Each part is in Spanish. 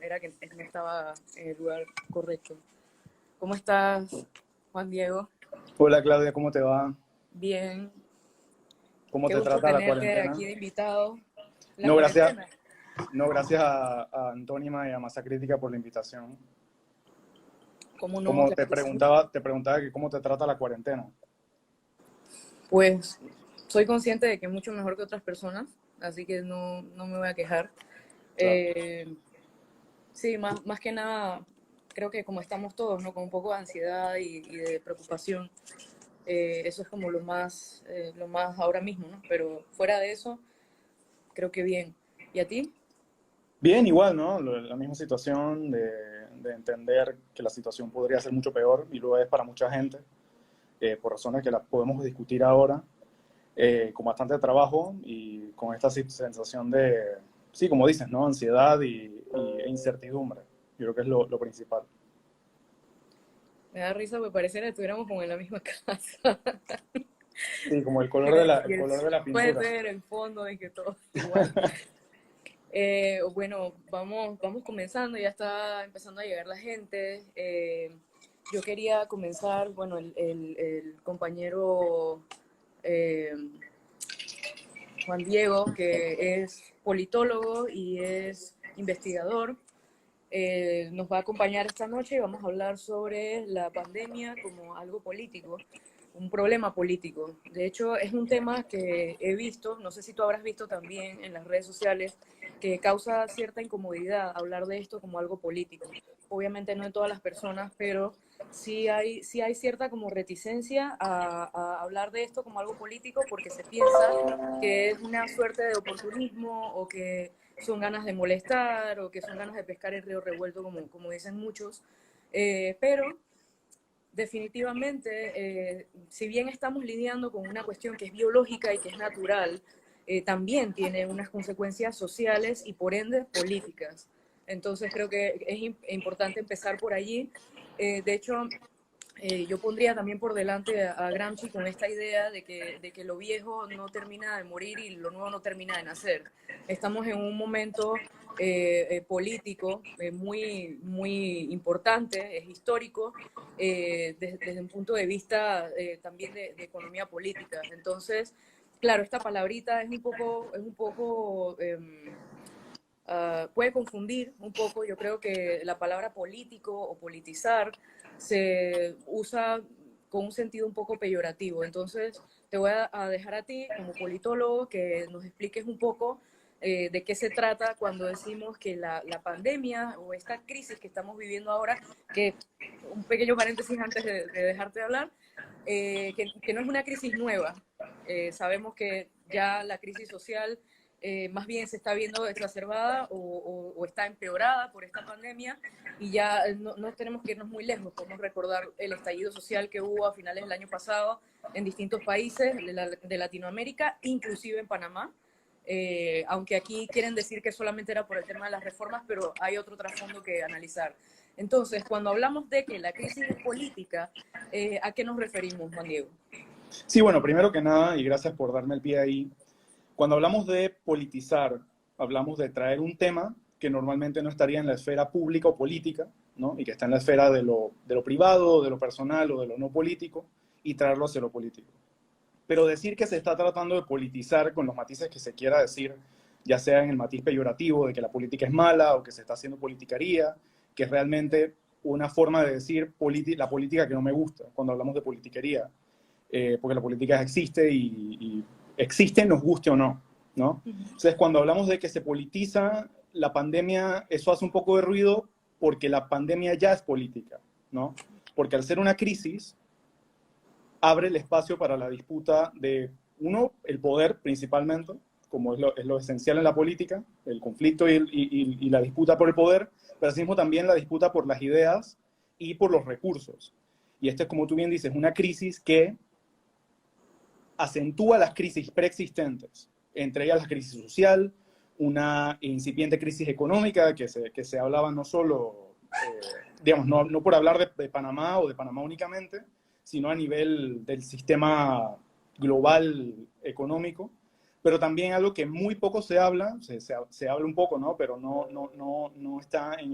era que no estaba en el lugar correcto. ¿Cómo estás, Juan Diego? Hola Claudia, ¿cómo te va? Bien. ¿Cómo Qué te gusto trata la tenerte cuarentena? aquí de invitado. La No, gracias, cuarentena. no, gracias a Antónima y a Masa Crítica por la invitación. ¿Cómo no? Como Claro que sí. te preguntaba que cómo te trata la cuarentena. Pues soy consciente de que es mucho mejor que otras personas, así que no me voy a quejar. Claro. Eh, sí, más que nada, creo que como estamos todos, ¿no? Con un poco de ansiedad y de preocupación. Eso es como lo más ahora mismo, ¿no? Pero fuera de eso, creo que bien. ¿Y a ti? Bien, igual, ¿no? La misma situación de entender que la situación podría ser mucho peor y lo es para mucha gente, por razones que las podemos discutir ahora, con bastante trabajo y con esta sensación de, sí, como dices, ¿no? Ansiedad e incertidumbre. Yo creo que es lo principal. Me da risa porque pareciera que estuviéramos como en la misma casa. Sí, como el color de Y el color de la puede pintura. ser el fondo y que todo es igual. Bueno, vamos comenzando, ya está empezando a llegar la gente. Yo quería comenzar, bueno, el compañero eh, Juan Diego, que es politólogo y es investigador, nos va a acompañar esta noche y vamos a hablar sobre la pandemia como algo político, un problema político. De hecho, es un tema que he visto, no sé si tú habrás visto también en las redes sociales, que causa cierta incomodidad hablar de esto como algo político. Obviamente no en todas las personas, pero sí hay cierta como reticencia a hablar de esto como algo político porque se piensa que es una suerte de oportunismo o que son ganas de molestar o que son ganas de pescar el río revuelto, como dicen muchos. Pero definitivamente, si bien estamos lidiando con una cuestión que es biológica y que es natural, también tiene unas consecuencias sociales y por ende políticas. Entonces creo que es importante empezar por allí. De hecho, yo pondría también por delante a Gramsci con esta idea de que lo viejo no termina de morir y lo nuevo no termina de nacer. Estamos en un momento político muy importante, es histórico, desde un punto de vista también de economía política. Entonces, claro, esta palabrita es un poco puede confundir un poco. Yo creo que la palabra político o politizar se usa con un sentido un poco peyorativo. Entonces, te voy a dejar a ti, como politólogo, que nos expliques un poco de qué se trata cuando decimos que la pandemia o esta crisis que estamos viviendo ahora, que un pequeño paréntesis antes de dejarte hablar, que no es una crisis nueva. Sabemos que ya la crisis social más bien se está viendo exacerbada o está empeorada por esta pandemia y ya no tenemos que irnos muy lejos. Podemos recordar el estallido social que hubo a finales del año pasado en distintos países de Latinoamérica, inclusive en Panamá. Aunque aquí quieren decir que solamente era por el tema de las reformas, pero hay otro trasfondo que analizar. Entonces, cuando hablamos de que la crisis es política, ¿a qué nos referimos, Juan Diego? Sí, bueno, primero que nada, y gracias por darme el pie ahí, cuando hablamos de politizar, hablamos de traer un tema que normalmente no estaría en la esfera pública o política, ¿no? Y que está en la esfera de lo privado, de lo personal o de lo no político, y traerlo hacia lo político. Pero decir que se está tratando de politizar con los matices que se quiera decir, ya sea en el matiz peyorativo de que la política es mala o que se está haciendo politicaría, que es realmente una forma de decir la política que no me gusta cuando hablamos de politiquería, porque la política existe y existe, nos guste o no, ¿no? Entonces, cuando hablamos de que se politiza la pandemia, eso hace un poco de ruido porque la pandemia ya es política, ¿no? Porque al ser una crisis, abre el espacio para la disputa de, uno, el poder principalmente, como es lo esencial en la política, el conflicto y la disputa por el poder, pero asimismo también la disputa por las ideas y por los recursos. Y esta es, como tú bien dices, una crisis que acentúa las crisis preexistentes, entre ellas la crisis social, una incipiente crisis económica que se hablaba no solo, digamos, no por hablar de Panamá o de Panamá únicamente, sino a nivel del sistema global económico, pero también algo que muy poco se habla, se habla un poco, ¿no? Pero no está en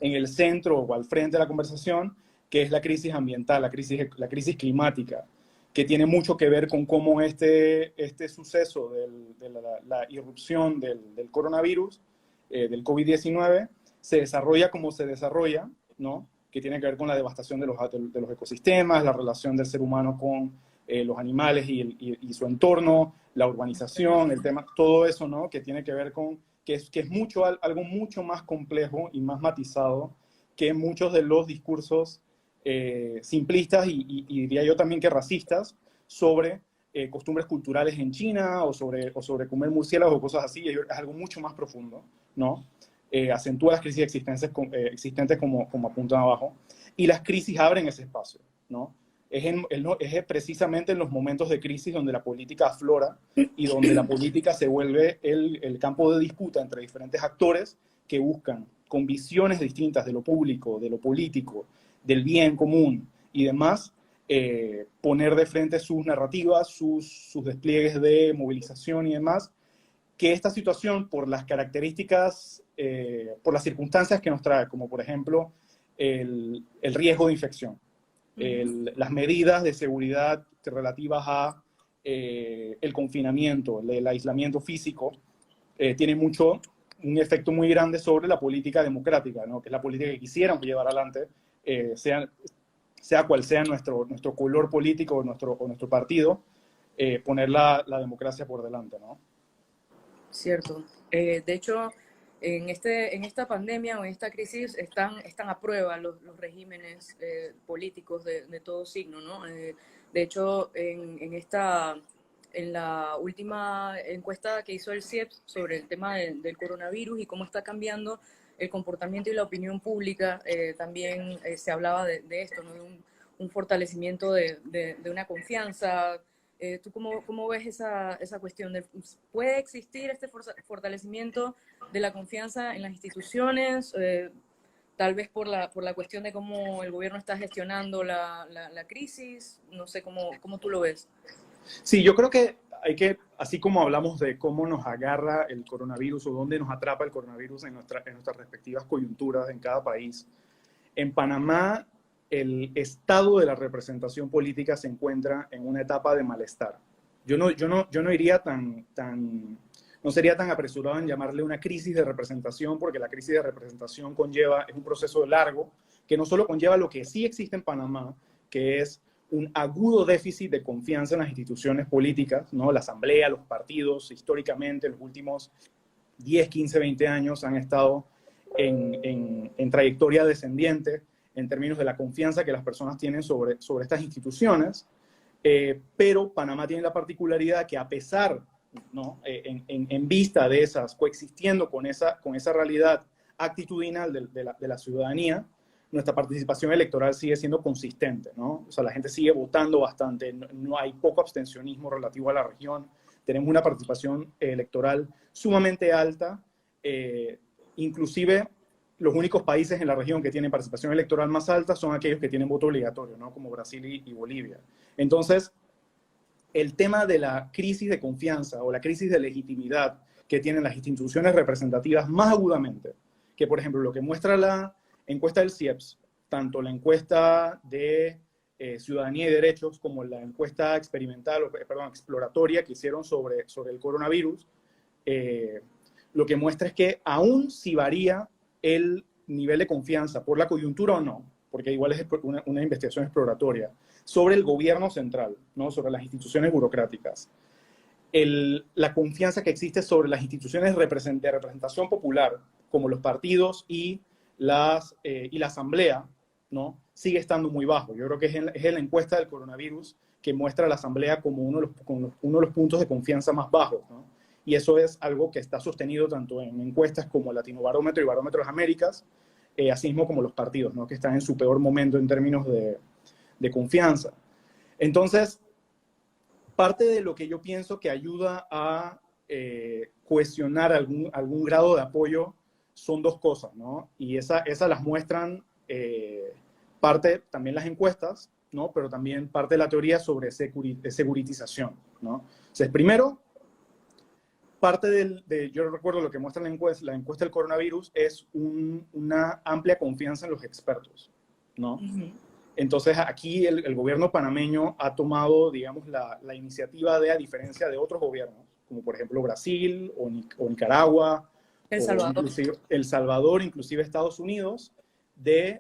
el centro o al frente de la conversación, que es la crisis ambiental, la crisis climática, que tiene mucho que ver con cómo este suceso de la irrupción del coronavirus, del COVID-19, se desarrolla como se desarrolla, ¿no? Que tiene que ver con la devastación de los ecosistemas, la relación del ser humano con los animales y su entorno, la urbanización, el tema, todo eso, ¿no? Que tiene que ver con, que es algo mucho más complejo y más matizado que muchos de los discursos simplistas y diría yo también que racistas sobre costumbres culturales en China o sobre comer murciélagos o cosas así. Es algo mucho más profundo, ¿no? Acentúa las crisis existentes como apuntan abajo, y las crisis abren ese espacio, ¿no? Es precisamente en los momentos de crisis donde la política aflora y donde la política se vuelve el campo de disputa entre diferentes actores que buscan, con visiones distintas de lo público, de lo político, del bien común y demás, poner de frente sus narrativas, sus despliegues de movilización y demás, que esta situación, por las características, por las circunstancias que nos trae, como por ejemplo el riesgo de infección, las medidas de seguridad relativas a el confinamiento, el aislamiento físico, tiene un efecto muy grande sobre la política democrática, ¿no? Que es la política que quisiéramos llevar adelante, sea cual sea nuestro color político o nuestro partido, poner la democracia por delante, ¿no? Cierto. De hecho, en esta pandemia o en esta crisis están a prueba los regímenes políticos de todo signo, ¿no? De hecho, en la última encuesta que hizo el CIEPS sobre el tema del coronavirus y cómo está cambiando el comportamiento y la opinión pública, también se hablaba de esto, ¿no? De un fortalecimiento de una confianza. ¿Tú cómo ves esa cuestión? ¿Puede existir este fortalecimiento de la confianza en las instituciones? Tal vez por la cuestión de cómo el gobierno está gestionando la crisis. No sé cómo tú lo ves. Sí, yo creo que así como hablamos de cómo nos agarra el coronavirus o dónde nos atrapa el coronavirus en nuestras respectivas coyunturas en cada país, en Panamá el estado de la representación política se encuentra en una etapa de malestar. Yo no iría no sería tan apresurado en llamarle una crisis de representación, porque la crisis de representación es un proceso largo, que no solo conlleva lo que sí existe en Panamá, que es un agudo déficit de confianza en las instituciones políticas, ¿no? La asamblea, los partidos, históricamente, en los últimos 10, 15, 20 años han estado en trayectoria descendiente en términos de la confianza que las personas tienen sobre estas instituciones, pero Panamá tiene la particularidad que a pesar, ¿no? En vista de esas, coexistiendo con esa realidad actitudinal de la ciudadanía, nuestra participación electoral sigue siendo consistente, ¿no? O sea, la gente sigue votando bastante, no hay poco abstencionismo relativo a la región, tenemos una participación electoral sumamente alta, inclusive los únicos países en la región que tienen participación electoral más alta son aquellos que tienen voto obligatorio, ¿no? Como Brasil y Bolivia. Entonces, el tema de la crisis de confianza o la crisis de legitimidad que tienen las instituciones representativas más agudamente, que por ejemplo lo que muestra la encuesta del CIEPS, tanto la encuesta de ciudadanía y derechos como la encuesta exploratoria que hicieron sobre el coronavirus, lo que muestra es que aún si varía el nivel de confianza por la coyuntura o no, porque igual es una investigación exploratoria, sobre el gobierno central, ¿no? Sobre las instituciones burocráticas. La confianza que existe sobre las instituciones de representación popular, como los partidos y la asamblea, ¿no? Sigue estando muy bajo. Yo creo que es la encuesta del coronavirus que muestra a la asamblea como uno de los puntos de confianza más bajos, ¿no? Y eso es algo que está sostenido tanto en encuestas como Latinobarómetro y Barómetro de las Américas, así mismo como los partidos, ¿no? Que están en su peor momento en términos de confianza. Entonces, parte de lo que yo pienso que ayuda a cohesionar algún grado de apoyo son dos cosas, ¿no? Y esas las muestran parte también las encuestas, ¿no? Pero también parte de la teoría sobre seguritización, ¿no? Entonces, primero, parte yo recuerdo lo que muestra la encuesta del coronavirus es una amplia confianza en los expertos, ¿no? Ujú. Entonces aquí el gobierno panameño ha tomado, digamos, la iniciativa de, a diferencia de otros gobiernos, como por ejemplo Brasil o Nicaragua, El o Salvador. inclusive El Salvador, inclusive Estados Unidos, de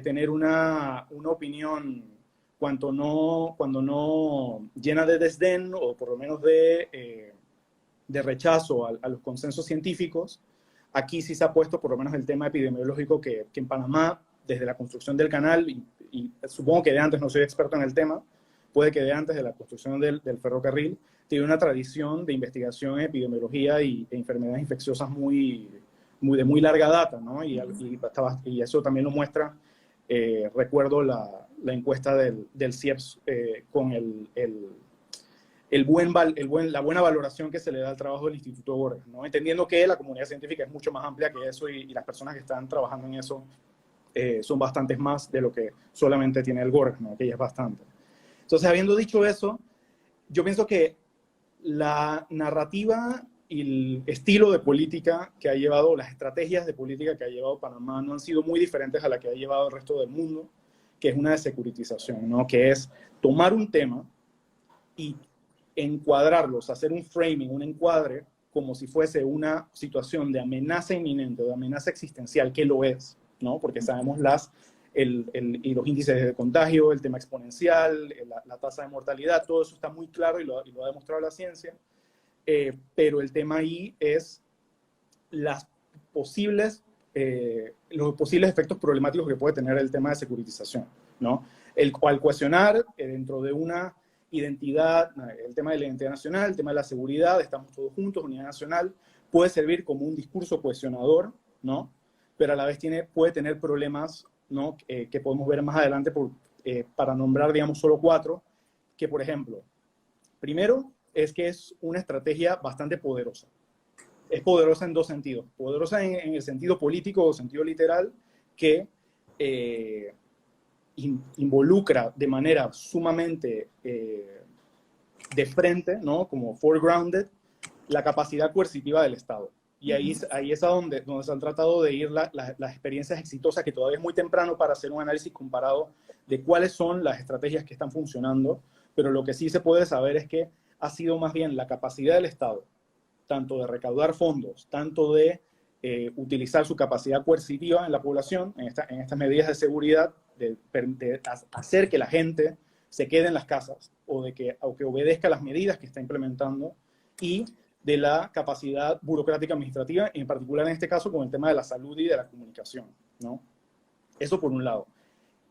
tener una opinión cuando no llena de desdén o por lo menos de rechazo a los consensos científicos. Aquí sí se ha puesto por lo menos el tema epidemiológico que en Panamá, desde la construcción del canal, y supongo que de antes, no soy experto en el tema, puede que de antes de la construcción del ferrocarril, tiene una tradición de investigación en epidemiología e enfermedades infecciosas de muy larga data, ¿no? Y eso también lo muestra, recuerdo la encuesta del CIEPS con la buena valoración que se le da al trabajo del Instituto Borges, ¿no? Entendiendo que la comunidad científica es mucho más amplia que eso y las personas que están trabajando en eso son bastantes más de lo que solamente tiene el Borges, ¿no? Que ya es bastante. Entonces, habiendo dicho eso, yo pienso que la narrativa y el estilo de política que ha llevado, las estrategias de política que ha llevado Panamá no han sido muy diferentes a la que ha llevado el resto del mundo, que es una de securitización, ¿no? Que es tomar un tema y encuadrarlos, hacer un framing, un encuadre, como si fuese una situación de amenaza inminente, de amenaza existencial, que lo es, ¿no? Porque sabemos y los índices de contagio, el tema exponencial, la tasa de mortalidad, todo eso está muy claro y lo ha demostrado la ciencia, pero el tema ahí es las posibles, los posibles efectos problemáticos que puede tener el tema de securitización, ¿no? Al cuestionar dentro de una identidad, el tema de la identidad nacional, el tema de la seguridad, estamos todos juntos, unidad nacional, puede servir como un discurso cohesionador, ¿no? Pero a la vez puede tener problemas, ¿no? Que podemos ver más adelante para nombrar, digamos, solo 4, que por ejemplo, primero es que es una estrategia bastante poderosa. Es poderosa en 2 sentidos. Poderosa en el sentido político o sentido literal, que involucra de manera sumamente de frente, ¿no? Como foregrounded, la capacidad coercitiva del Estado. Y ahí es a donde se han tratado de ir las experiencias exitosas, que todavía es muy temprano para hacer un análisis comparado de cuáles son las estrategias que están funcionando, pero lo que sí se puede saber es que ha sido más bien la capacidad del Estado, tanto de recaudar fondos, tanto de utilizar su capacidad coercitiva en la población, en estas medidas de seguridad, de hacer que la gente se quede en las casas o que obedezca las medidas que está implementando, y de la capacidad burocrática administrativa, en particular en este caso con el tema de la salud y de la comunicación, ¿no? Eso por un lado.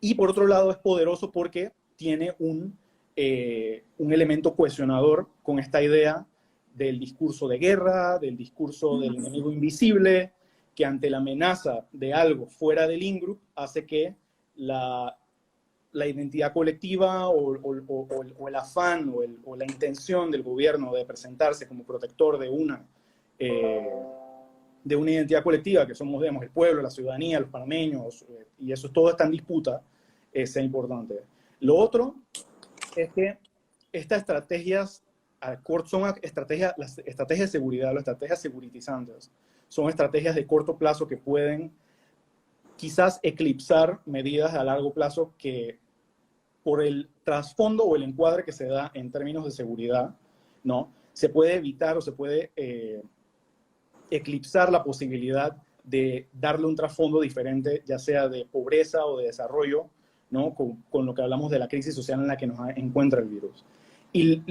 Y por otro lado es poderoso porque tiene un elemento cohesionador con esta idea del discurso de guerra, del discurso del enemigo invisible, que ante la amenaza de algo fuera del in-group hace que la identidad colectiva o el afán o la intención del gobierno de presentarse como protector de una identidad colectiva, que somos, digamos, el pueblo, la ciudadanía, los panameños, y eso todo está en disputa, sea importante. Lo otro es que estas estrategias son las estrategias de seguridad, las estrategias securitizantes, son estrategias de corto plazo que pueden quizás eclipsar medidas a largo plazo que, por el trasfondo o el encuadre que se da en términos de seguridad, ¿no? Se puede evitar o se puede eclipsar la posibilidad de darle un trasfondo diferente, ya sea de pobreza o de desarrollo, ¿no? Con lo que hablamos de la crisis social en la que nos encuentra el virus. Y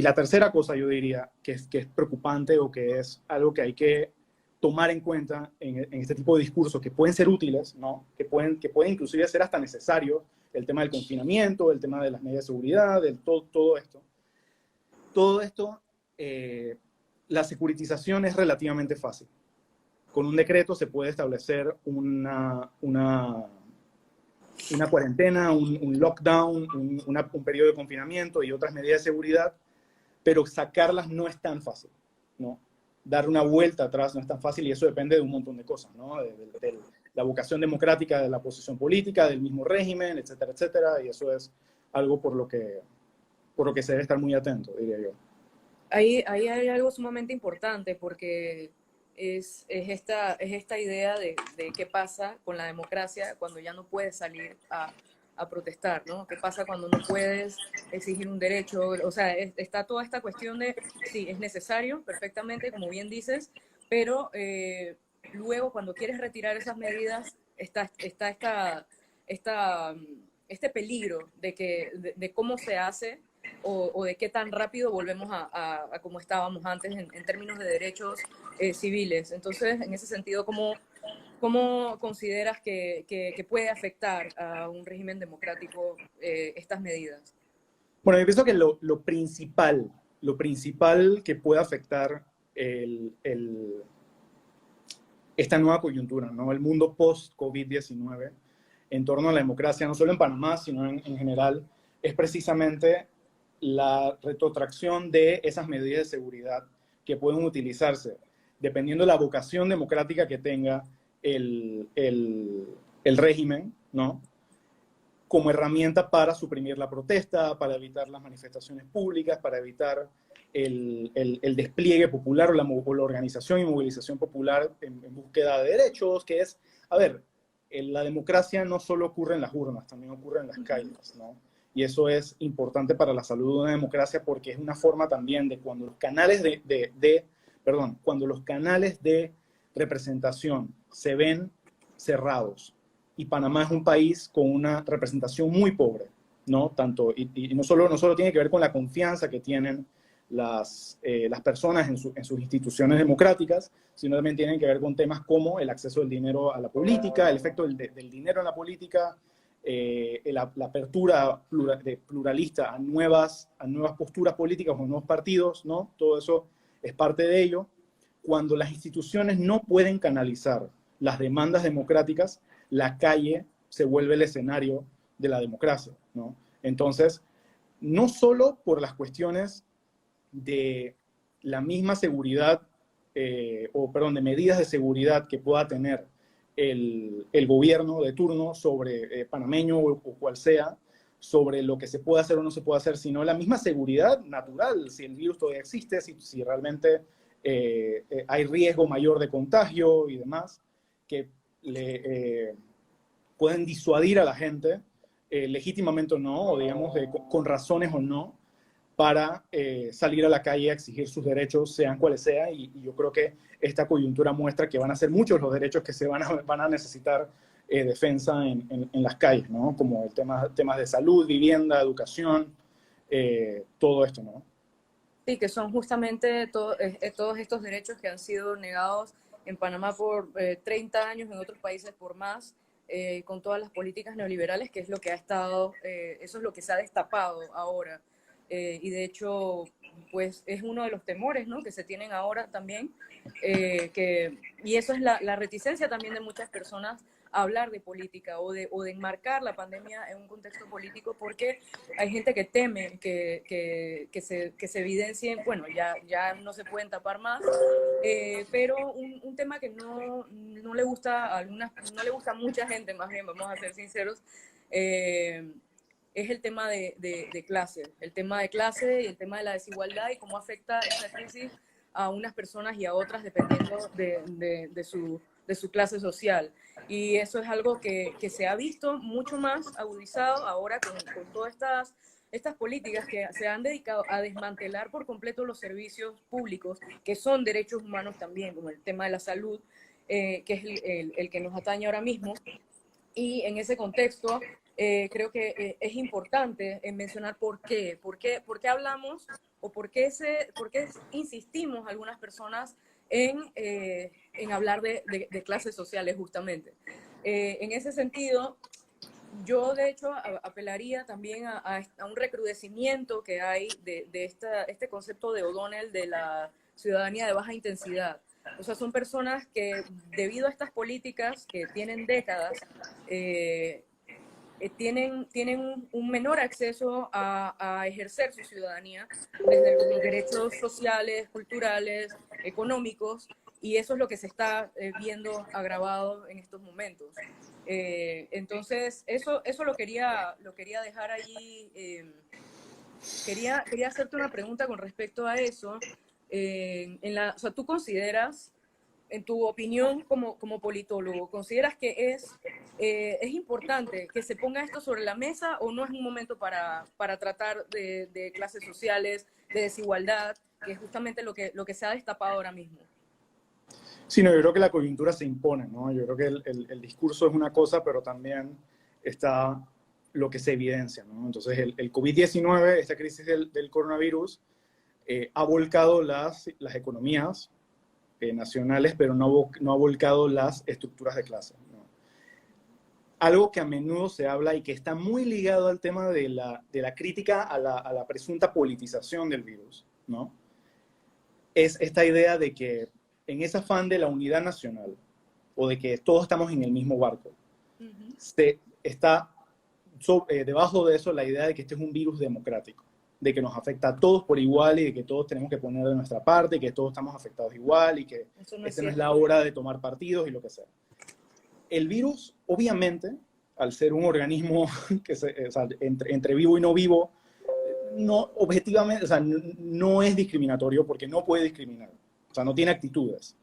la tercera cosa, yo diría, que es preocupante o que es algo que hay que tomar en cuenta en este tipo de discursos, que pueden ser útiles, ¿no? Que pueden inclusive ser hasta necesarios, el tema del confinamiento, el tema de las medidas de seguridad, todo esto. Todo esto, la securitización es relativamente fácil. Con un decreto se puede establecer una cuarentena, un lockdown, un periodo de confinamiento y otras medidas de seguridad, pero sacarlas no es tan fácil, ¿no? Dar una vuelta atrás no es tan fácil, y eso depende de un montón de cosas, ¿no? De la vocación democrática de la posición política, del mismo régimen, etcétera, etcétera, y eso es algo por lo que se debe estar muy atento, diría yo. ahí hay algo sumamente importante porque es esta idea de qué pasa con la democracia cuando ya no puedes salir a protestar, ¿no? ¿Qué pasa cuando no puedes exigir un derecho? O sea, está toda esta cuestión de, sí, es necesario, perfectamente, como bien dices, pero luego cuando quieres retirar esas medidas, está esta, este peligro de cómo se hace o de qué tan rápido volvemos a como estábamos antes en términos de derechos civiles. Entonces, en ese sentido, ¿cómo consideras que puede afectar a un régimen democrático estas medidas? Bueno, yo pienso que lo principal que puede afectar el, el, esta nueva coyuntura, ¿no? El mundo post-COVID-19 en torno a la democracia, no solo en Panamá, sino en general, es precisamente la retrotracción de esas medidas de seguridad que pueden utilizarse, dependiendo de la vocación democrática que tenga el régimen, ¿no? Como herramienta para suprimir la protesta, para evitar las manifestaciones públicas, para evitar el despliegue popular o la organización y movilización popular en búsqueda de derechos, que es, a ver, la democracia no solo ocurre en las urnas, también ocurre en las calles, ¿no? Y eso es importante para la salud de una democracia porque es una forma también de cuando los canales cuando los canales de representación se ven cerrados, y Panamá es un país con una representación muy pobre, ¿no? Tanto, y no solo tiene que ver con la confianza que tienen las personas en sus instituciones democráticas, sino también tienen que ver con temas como el acceso del dinero a la política, el efecto del dinero en la política, la apertura pluralista a nuevas posturas políticas o nuevos partidos, ¿no? Todo eso es parte de ello. Cuando las instituciones no pueden canalizar las demandas democráticas, la calle se vuelve el escenario de la democracia, ¿no? Entonces, no solo por las cuestiones de la misma seguridad, de medidas de seguridad que pueda tener el gobierno de turno sobre panameño o cual sea, sobre lo que se puede hacer o no se puede hacer, sino la misma seguridad natural, si el virus todavía existe, si realmente hay riesgo mayor de contagio y demás, que pueden disuadir a la gente, legítimamente o no, o digamos con razones o no, para salir a la calle a exigir sus derechos, sean cuales sean, y yo creo que esta coyuntura muestra que van a ser muchos los derechos que van a necesitar defensa en las calles, ¿no? Como temas de salud, vivienda, educación, todo esto, ¿no? Sí, que son justamente todos estos derechos que han sido negados en Panamá por 30 años, en otros países por más, con todas las políticas neoliberales, que es lo que ha estado, eso es lo que se ha destapado ahora. Y de hecho, pues es uno de los temores, ¿no?, que se tienen ahora también, y eso es la reticencia también de muchas personas a hablar de política o de enmarcar la pandemia en un contexto político, porque hay gente que teme que se evidencien, bueno, ya no se pueden tapar más, pero un tema que no le gusta a no le gusta a mucha gente, más bien, vamos a ser sinceros, es el tema de clase, el tema de clase y el tema de la desigualdad y cómo afecta esta crisis a unas personas y a otras dependiendo de su clase social. Y eso es algo que se ha visto mucho más agudizado ahora con todas estas políticas que se han dedicado a desmantelar por completo los servicios públicos, que son derechos humanos también, como el tema de la salud, que es el que nos atañe ahora mismo. Y en ese contexto, creo que es importante mencionar por qué hablamos o por qué insistimos algunas personas en hablar de clases sociales justamente. En ese sentido, yo de hecho apelaría también a un recrudecimiento que hay de este concepto de O'Donnell de la ciudadanía de baja intensidad. O sea, son personas que debido a estas políticas que tienen décadas, tienen un menor acceso a ejercer su ciudadanía desde los derechos sociales, culturales, económicos, y eso es lo que se está viendo agravado en estos momentos. Entonces, eso lo quería dejar allí Quería hacerte una pregunta con respecto a eso. O sea, ¿tú consideras, en tu opinión como politólogo, consideras que es importante que se ponga esto sobre la mesa o no es un momento para tratar de clases sociales, de desigualdad, que es justamente lo que se ha destapado ahora mismo? Sí, no, yo creo que la coyuntura se impone, ¿no? Yo creo que el discurso es una cosa, pero también está lo que se evidencia, ¿no? Entonces, el COVID-19, esta crisis del coronavirus, ha volcado las economías nacionales, pero no ha volcado las estructuras de clase, ¿no? Algo que a menudo se habla y que está muy ligado al tema de la crítica a la presunta politización del virus, ¿no? Es esta idea de que en ese afán de la unidad nacional o de que todos estamos en el mismo barco, Ujú. está debajo de eso la idea de que este es un virus democrático, de que nos afecta a todos por igual y de que todos tenemos que poner de nuestra parte, que todos estamos afectados igual y que Eso no es esta no es la cierto. hora de tomar partidos y lo que sea. El virus, obviamente, al ser un organismo que o sea, entre vivo y no vivo, no, objetivamente, o sea, no es discriminatorio porque no puede discriminar, o sea, no tiene actitudes,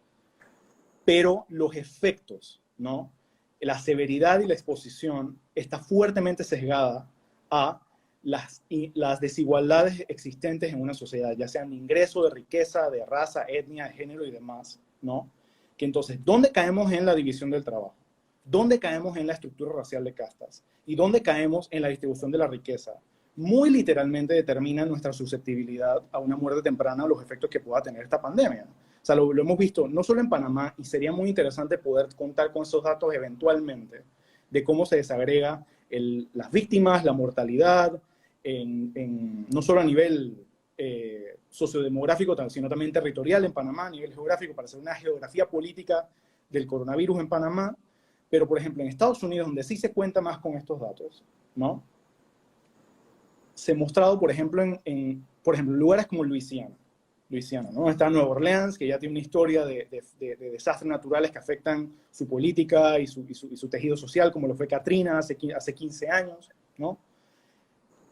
pero los efectos, ¿no? La severidad y la exposición está fuertemente sesgada a las desigualdades existentes en una sociedad, ya sean de ingreso, de riqueza, de raza, etnia, de género y demás, ¿no? Que entonces, ¿dónde caemos en la división del trabajo? ¿Dónde caemos en la estructura racial de castas? ¿Y dónde caemos en la distribución de la riqueza? Muy literalmente determina nuestra susceptibilidad a una muerte temprana o los efectos que pueda tener esta pandemia. O sea, lo hemos visto no solo en Panamá, y sería muy interesante poder contar con esos datos eventualmente, de cómo se desagrega las víctimas, la mortalidad, no solo a nivel sociodemográfico, sino también territorial en Panamá, a nivel geográfico, para hacer una geografía política del coronavirus en Panamá. Pero, por ejemplo, en Estados Unidos, donde sí se cuenta más con estos datos, ¿no? Se ha mostrado, por ejemplo, por ejemplo, lugares como Luisiana, ¿no? Está Nueva Orleans, que ya tiene una historia de desastres naturales que afectan su política y su tejido social, como lo fue Katrina hace 15 años, ¿no?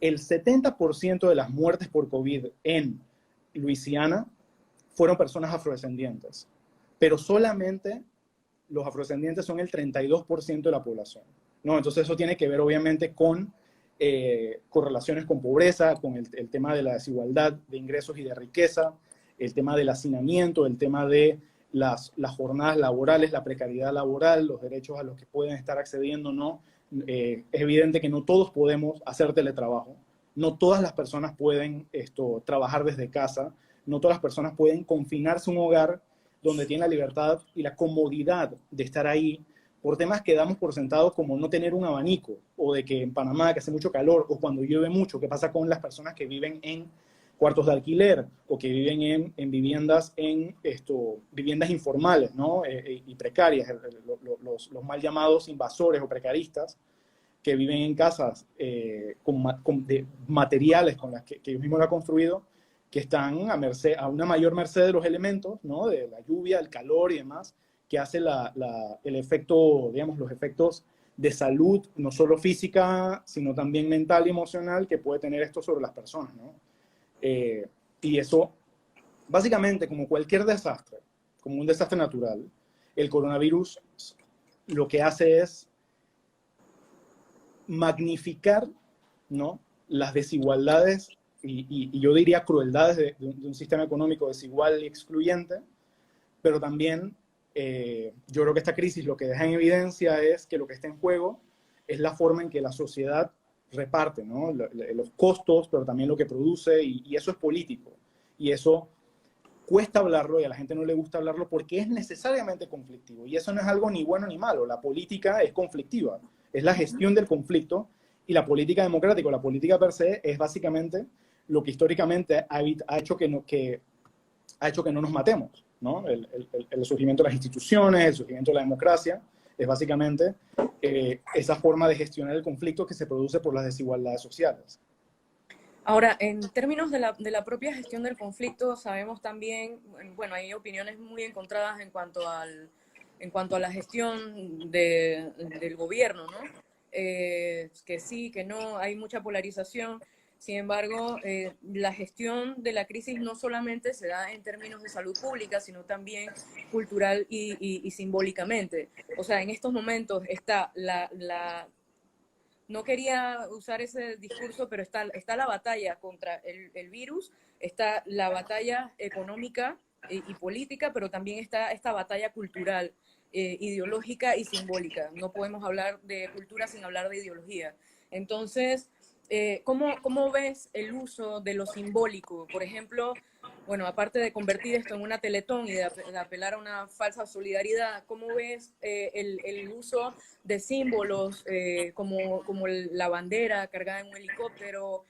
El 70% de las muertes por COVID en Luisiana fueron personas afrodescendientes, pero solamente los afrodescendientes son el 32% de la población, ¿no? Entonces eso tiene que ver obviamente con correlaciones con pobreza, con el tema de la desigualdad de ingresos y de riqueza, el tema del hacinamiento, el tema de las jornadas laborales, la precariedad laboral, los derechos a los que pueden estar accediendo, ¿no? Es evidente que no todos podemos hacer teletrabajo, no todas las personas pueden trabajar desde casa, no todas las personas pueden confinarse a un hogar donde tienen la libertad y la comodidad de estar ahí por temas que damos por sentados como no tener un abanico, o de que en Panamá que hace mucho calor, o cuando llueve mucho, ¿qué pasa con las personas que viven en cuartos de alquiler o que viven en viviendas informales, ¿no? Y precarias, los mal llamados invasores o precaristas que viven en casas de materiales con las que ellos mismos han construido, que están a una mayor merced de los elementos, ¿no? De la lluvia, el calor y demás, que hace el efecto, digamos, los efectos de salud, no solo física, sino también mental y emocional que puede tener esto sobre las personas, ¿no? Y eso, básicamente, como cualquier desastre, como un desastre natural, el coronavirus lo que hace es magnificar, ¿no? Las desigualdades y yo diría crueldades de un sistema económico desigual y excluyente, pero también yo creo que esta crisis lo que deja en evidencia es que lo que está en juego es la forma en que la sociedad reparte, ¿no? Los costos, pero también lo que produce, y eso es político. Y eso cuesta hablarlo y a la gente no le gusta hablarlo porque es necesariamente conflictivo. Y eso no es algo ni bueno ni malo. La política es conflictiva, es la gestión del conflicto, y la política democrática, la política per se, es básicamente lo que históricamente ha hecho que no nos matemos, ¿no? El surgimiento de las instituciones, el surgimiento de la democracia, es básicamente esa forma de gestionar el conflicto que se produce por las desigualdades sociales. Ahora, en términos de la propia gestión del conflicto, sabemos también, bueno, hay opiniones muy encontradas en cuanto a la gestión del gobierno, ¿no? Que sí, que no, hay mucha polarización, Sin embargo, la gestión de la crisis no solamente se da en términos de salud pública, sino también cultural y simbólicamente. O sea, en estos momentos está no quería usar ese discurso, pero está la batalla contra el virus, está la batalla económica y política, pero también está esta batalla cultural, ideológica y simbólica. No podemos hablar de cultura sin hablar de ideología. Entonces, ¿cómo ves el uso de lo simbólico? Por ejemplo, bueno, aparte de convertir esto en una teletón y de apelar a una falsa solidaridad, ¿cómo ves el uso de símbolos como la bandera cargada en un helicóptero,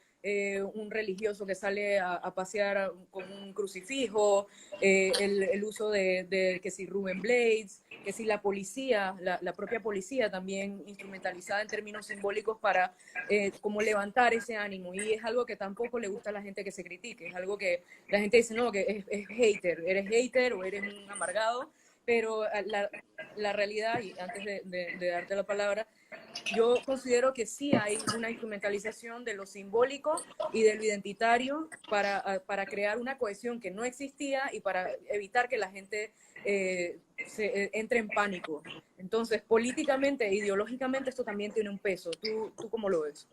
un religioso que sale a pasear con un crucifijo, el uso de que si Rubén Blades, que si la policía, la propia policía también instrumentalizada en términos simbólicos para como levantar ese ánimo? Y es algo que tampoco le gusta a la gente que se critique, es algo que la gente dice, no, que es hater, eres hater o eres un amargado, pero la realidad, y antes de darte la palabra, yo considero que sí hay una instrumentalización de lo simbólico y de lo identitario para crear una cohesión que no existía y para evitar que la gente entre en pánico. Entonces, políticamente e ideológicamente esto también tiene un peso. ¿Tú cómo lo ves?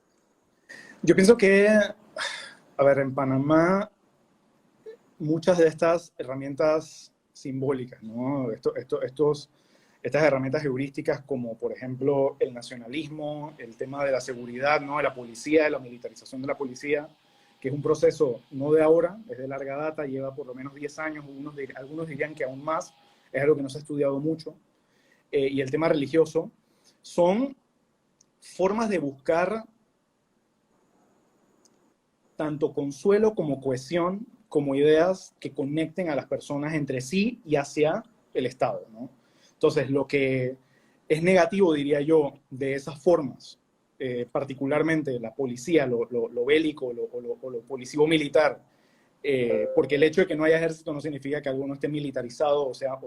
Yo pienso que, a ver, en Panamá muchas de estas herramientas simbólicas, ¿no? Estas herramientas heurísticas como, por ejemplo, el nacionalismo, el tema de la seguridad, ¿no? De la policía, de la militarización de la policía, que es un proceso no de ahora, es de larga data, lleva por lo menos 10 años, algunos dirían que aún más, es algo que no se ha estudiado mucho, y el tema religioso, son formas de buscar tanto consuelo como cohesión, como ideas que conecten a las personas entre sí y hacia el Estado, ¿no? Entonces, lo que es negativo, diría yo, de esas formas, particularmente la policía, lo bélico o lo policivo-militar, porque el hecho de que no haya ejército no significa que algo no esté militarizado o sea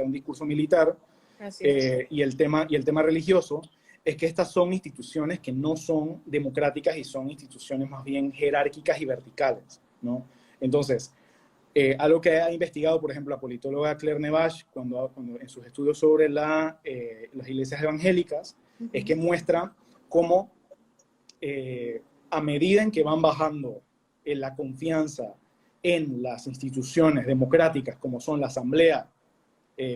un discurso militar, Así es. y el tema religioso, es que estas son instituciones que no son democráticas y son instituciones más bien jerárquicas y verticales, ¿no? Entonces, algo que ha investigado, por ejemplo, la politóloga Claire Nevash, cuando en sus estudios sobre las iglesias evangélicas, es que muestra cómo a medida en que van bajando la confianza en las instituciones democráticas, como son la asamblea,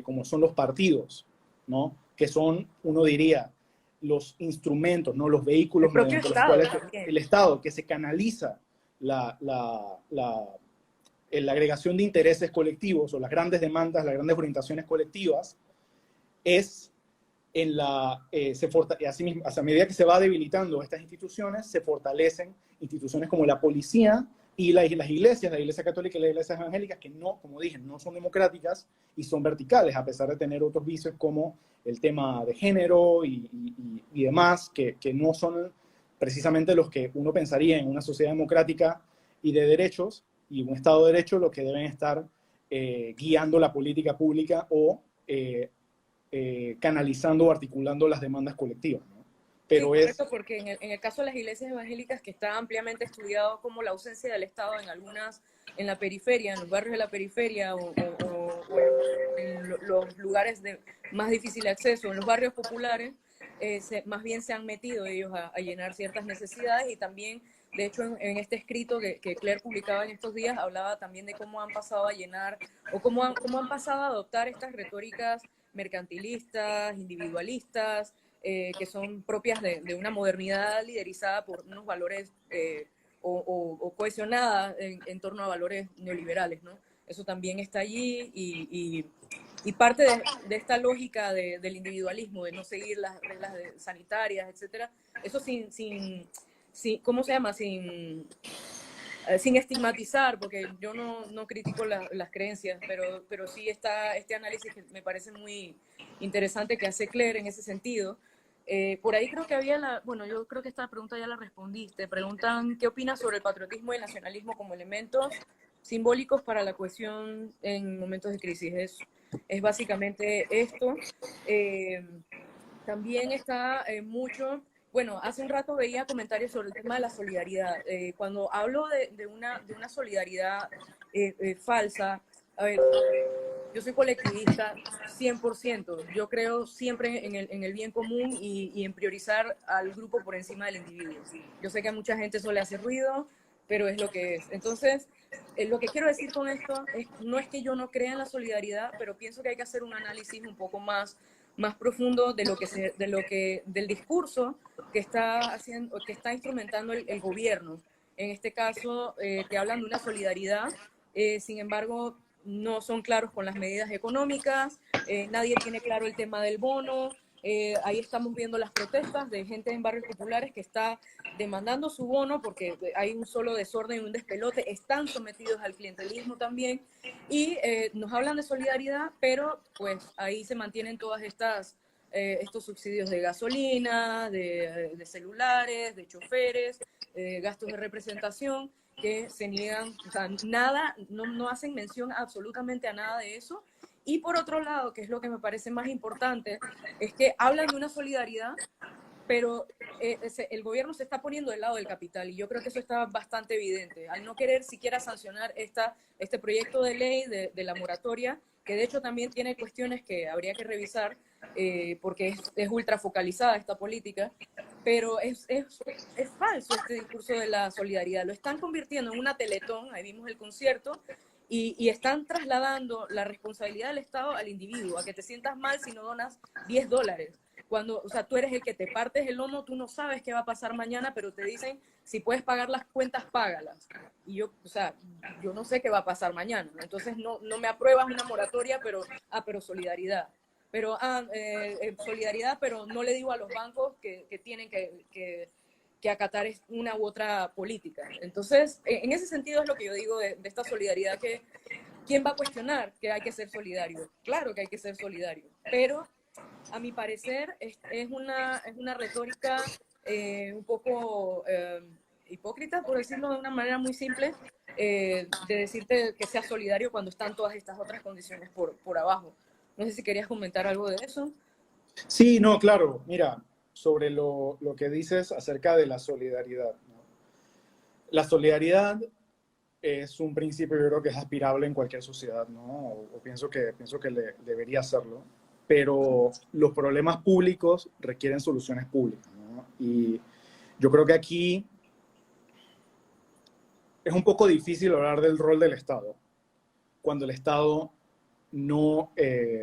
como son los partidos, ¿no? Que son, uno diría, los instrumentos, ¿no? Los El vehículos propio mediante los Estado cuales también. el Estado, que se canaliza la agregación de intereses colectivos o las grandes demandas, las grandes orientaciones colectivas, es así mismo, a medida que se va debilitando estas instituciones, se fortalecen instituciones como la policía y las iglesias, la iglesia católica y las iglesias evangélicas, que no, como dije, no son democráticas y son verticales, a pesar de tener otros vicios como el tema de género y demás, que no son precisamente los que uno pensaría en una sociedad democrática y de derechos, y un Estado de Derecho, lo que deben estar guiando la política pública o canalizando o articulando las demandas colectivas, ¿no? Sí, Pero es, correcto, porque en el caso de las iglesias evangélicas, que está ampliamente estudiado como la ausencia del Estado en la periferia, en los barrios de la periferia o en los lugares de más difícil acceso, en los barrios populares, más bien se han metido ellos a llenar ciertas necesidades y también, de hecho, en este escrito que Claire publicaba en estos días, hablaba también de cómo han pasado a llenar o cómo han pasado a adoptar estas retóricas mercantilistas, individualistas, que son propias de una modernidad liderizada por unos valores o cohesionada en torno a valores neoliberales, ¿no? Eso también está allí y parte de esta lógica del individualismo, de no seguir las reglas sanitarias, etcétera, eso sin ¿cómo se llama? Sin estigmatizar, porque yo no critico las creencias, pero sí está este análisis que me parece muy interesante que hace Claire en ese sentido. Por ahí creo que bueno, yo creo que esta pregunta ya la respondiste. Preguntan, ¿qué opinas sobre el patriotismo y el nacionalismo como elementos simbólicos para la cohesión en momentos de crisis? Es básicamente esto. También está mucho Bueno, hace un rato veía comentarios sobre el tema de la solidaridad. Cuando hablo de una solidaridad falsa, a ver, yo soy colectivista 100%. Yo creo siempre en el bien común y en priorizar al grupo por encima del individuo. Yo sé que a mucha gente eso le hace ruido, pero es lo que es. Entonces, lo que quiero decir con esto no es que yo no crea en la solidaridad, pero pienso que hay que hacer un análisis un poco más profundo del discurso que está haciendo, que está instrumentando el gobierno. En este caso, que hablan de una solidaridad, sin embargo, no son claros con las medidas económicas, nadie tiene claro el tema del bono. Ahí estamos viendo las protestas de gente en barrios populares que está demandando su bono porque hay un solo desorden y un despelote, están sometidos al clientelismo también, y nos hablan de solidaridad, pero pues ahí se mantienen todas estos subsidios de gasolina, de celulares, de choferes, gastos de representación, que se niegan, o sea, nada, no hacen mención absolutamente a nada de eso. Y por otro lado, que es lo que me parece más importante, es que hablan de una solidaridad, pero el gobierno se está poniendo del lado del capital, y yo creo que eso está bastante evidente, al no querer siquiera sancionar este proyecto de ley de la moratoria, que de hecho también tiene cuestiones que habría que revisar, porque es ultra focalizada esta política, pero es falso este discurso de la solidaridad, lo están convirtiendo en una teletón, ahí vimos el concierto, y están trasladando la responsabilidad del Estado al individuo, a que te sientas mal si no donas $10. Cuando, o sea, tú eres el que te partes el lomo, tú no sabes qué va a pasar mañana, pero te dicen, si puedes pagar las cuentas, págalas. Y yo, o sea, yo no sé qué va a pasar mañana. Entonces, no me apruebas una moratoria, pero solidaridad. Pero, solidaridad, pero no le digo a los bancos que tienen que acatar una u otra política. Entonces, en ese sentido es lo que yo digo de esta solidaridad, que ¿quién va a cuestionar que hay que ser solidario? Claro que hay que ser solidario, pero a mi parecer es una retórica un poco hipócrita, por decirlo de una manera muy simple, de decirte que seas solidario cuando están todas estas otras condiciones por abajo. No sé si querías comentar algo de eso. Sí, no, claro. Mira, sobre lo que dices acerca de la solidaridad, ¿no? La solidaridad es un principio, yo creo que es aspirable en cualquier sociedad, ¿no? O pienso que debería serlo. Pero los problemas públicos requieren soluciones públicas, ¿no? Y yo creo que aquí es un poco difícil hablar del rol del Estado cuando el Estado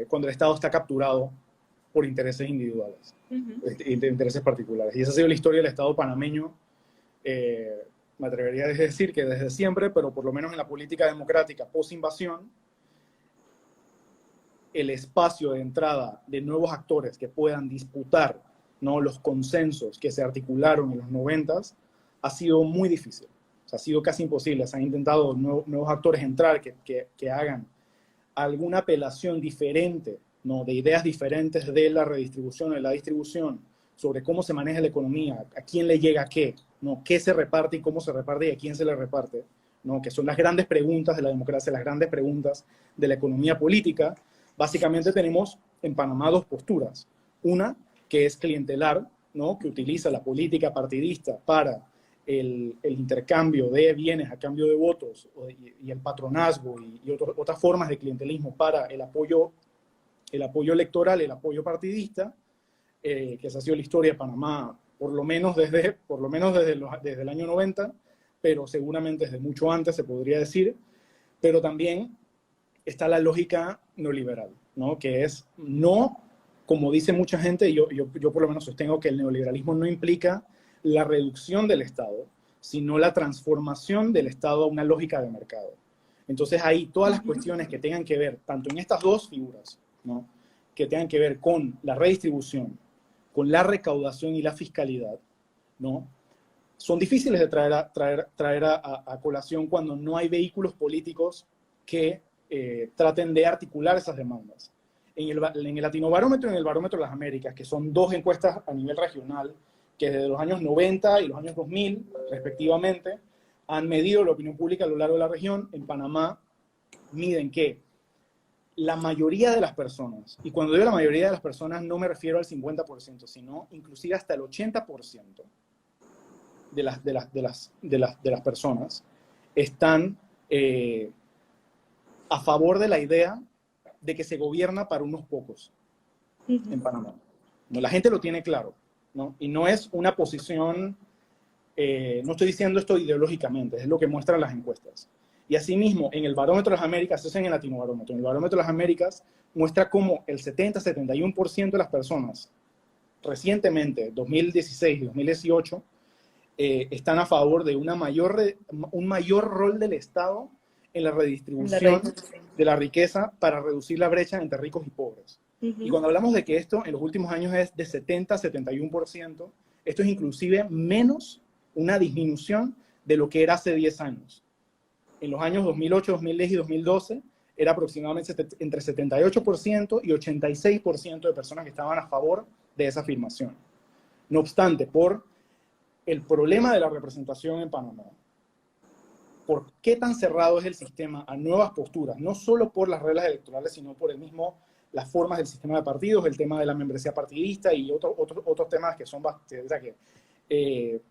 cuando el Estado está capturado por intereses individuales, de intereses particulares. Y esa ha sido la historia del Estado panameño, me atrevería a decir que desde siempre, pero por lo menos en la política democrática post-invasión, el espacio de entrada de nuevos actores que puedan disputar, ¿no?, los consensos que se articularon en los 90 ha sido muy difícil. O sea, ha sido casi imposible. Se han intentado nuevos actores entrar que hagan alguna apelación diferente, ¿no?, de ideas diferentes de la redistribución o de la distribución, sobre cómo se maneja la economía, a quién le llega qué, ¿no?, qué se reparte y cómo se reparte y a quién se le reparte, ¿no?, que son las grandes preguntas de la democracia, las grandes preguntas de la economía política. Básicamente tenemos en Panamá dos posturas. Una, que es clientelar, ¿no?, que utiliza la política partidista para el intercambio de bienes a cambio de votos y el patronazgo y otras formas de clientelismo para el apoyo electoral, el apoyo partidista, que esa ha sido la historia de Panamá, por lo menos desde el año 90, pero seguramente desde mucho antes se podría decir. Pero también está la lógica neoliberal, ¿no?, que es no, como dice mucha gente, yo por lo menos sostengo que el neoliberalismo no implica la reducción del Estado, sino la transformación del Estado a una lógica de mercado. Entonces ahí todas las cuestiones que tengan que ver, tanto en estas dos figuras, ¿no?, que tengan que ver con la redistribución, con la recaudación y la fiscalidad, ¿no?, son difíciles de traer a colación cuando no hay vehículos políticos que traten de articular esas demandas. En el Latinobarómetro y en el Barómetro de las Américas, que son dos encuestas a nivel regional, que desde los años 90 y los años 2000, respectivamente, han medido la opinión pública a lo largo de la región. En Panamá miden que la mayoría de las personas, y cuando digo la mayoría de las personas no me refiero al 50%, sino inclusive hasta el 80% de las personas están a favor de la idea de que se gobierna para unos pocos en Panamá. ¿No? La gente lo tiene claro, ¿no? Y no es una posición, no estoy diciendo esto ideológicamente, es lo que muestran las encuestas. Y asimismo, en el Barómetro de las Américas, eso es en el Latinobarómetro, en el Barómetro de las Américas muestra cómo el 70-71% de las personas recientemente, 2016 y 2018, están a favor de un mayor rol del Estado en la redistribución de la riqueza para reducir la brecha entre ricos y pobres. Y cuando hablamos de que esto en los últimos años es de 70-71%, esto es inclusive menos una disminución de lo que era hace 10 años. En los años 2008, 2010 y 2012 era aproximadamente entre 78% y 86% de personas que estaban a favor de esa afirmación. No obstante, por el problema de la representación en Panamá, por qué tan cerrado es el sistema a nuevas posturas, no solo por las reglas electorales, sino por las formas del sistema de partidos, el tema de la membresía partidista y otros temas que son se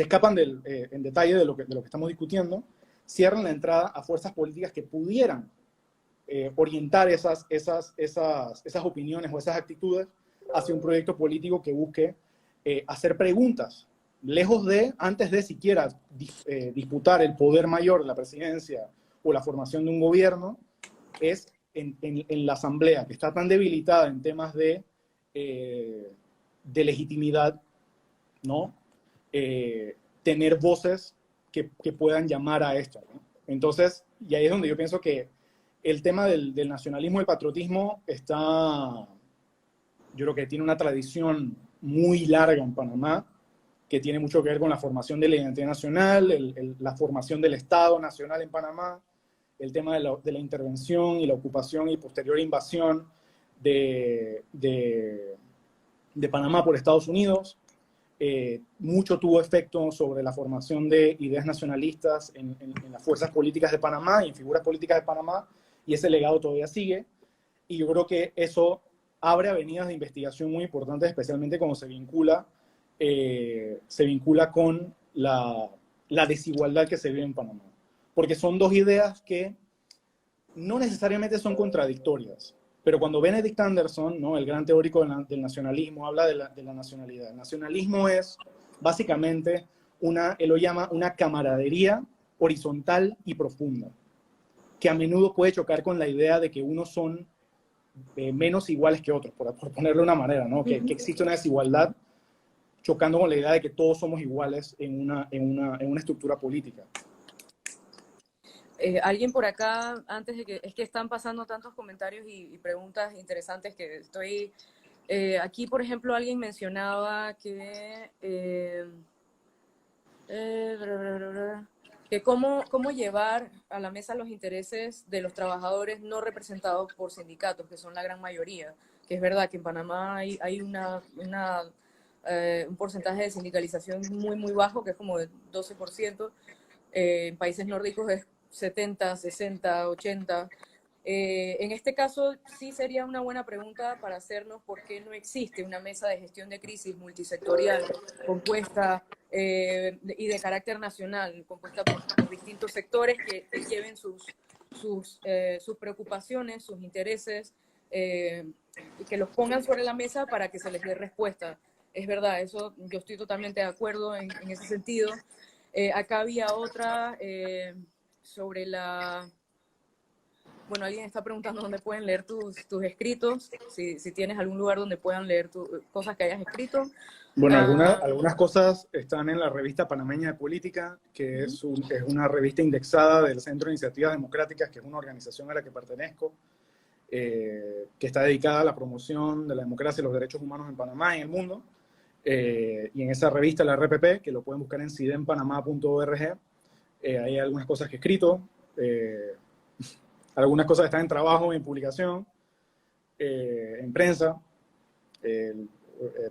escapan en detalle de lo que estamos discutiendo, cierran la entrada a fuerzas políticas que pudieran orientar esas opiniones o esas actitudes hacia un proyecto político que busque hacer preguntas, lejos de, antes de siquiera disputar el poder mayor, la presidencia o la formación de un gobierno, es en la asamblea, que está tan debilitada en temas de legitimidad, ¿no? Tener voces que puedan llamar a esto, ¿no? Entonces, y ahí es donde yo pienso que el tema del nacionalismo y el patriotismo yo creo que tiene una tradición muy larga en Panamá, que tiene mucho que ver con la formación de la identidad nacional, la formación del Estado nacional en Panamá, el tema de la intervención y la ocupación y posterior invasión de Panamá por Estados Unidos. Mucho tuvo efecto sobre la formación de ideas nacionalistas en las fuerzas políticas de Panamá y en figuras políticas de Panamá, y ese legado todavía sigue. Y yo creo que eso abre avenidas de investigación muy importantes, especialmente cuando se vincula con la desigualdad que se vive en Panamá. Porque son dos ideas que no necesariamente son contradictorias. Pero cuando Benedict Anderson, ¿no?, el gran teórico del nacionalismo, habla de la nacionalidad. El nacionalismo es básicamente él lo llama una camaradería horizontal y profunda, que a menudo puede chocar con la idea de que unos son menos iguales que otros, por ponerlo de una manera, ¿no? Que existe una desigualdad, chocando con la idea de que todos somos iguales en una estructura política. Alguien por acá, antes de que, es que están pasando tantos comentarios y preguntas interesantes que estoy, aquí por ejemplo alguien mencionaba que, que cómo llevar a la mesa los intereses de los trabajadores no representados por sindicatos, que son la gran mayoría, que es verdad que en Panamá hay un porcentaje de sindicalización muy, muy bajo, que es como de 12%, en países nórdicos es 70, 60, 80. En este caso, sí sería una buena pregunta para hacernos por qué no existe una mesa de gestión de crisis multisectorial compuesta y de carácter nacional, compuesta por distintos sectores que lleven sus preocupaciones, sus intereses, y que los pongan sobre la mesa para que se les dé respuesta. Es verdad, eso yo estoy totalmente de acuerdo en ese sentido. Acá había otra sobre la... Bueno, alguien está preguntando dónde pueden leer tus escritos, si tienes algún lugar donde puedan leer cosas que hayas escrito. Bueno, algunas cosas están en la revista Panameña de Política, que es una revista indexada del Centro de Iniciativas Democráticas, que es una organización a la que pertenezco, que está dedicada a la promoción de la democracia y los derechos humanos en Panamá y en el mundo. Y en esa revista, la RPP, que lo pueden buscar en sidenpanamá.org, hay algunas cosas que he escrito, algunas cosas están en trabajo, en publicación, en prensa.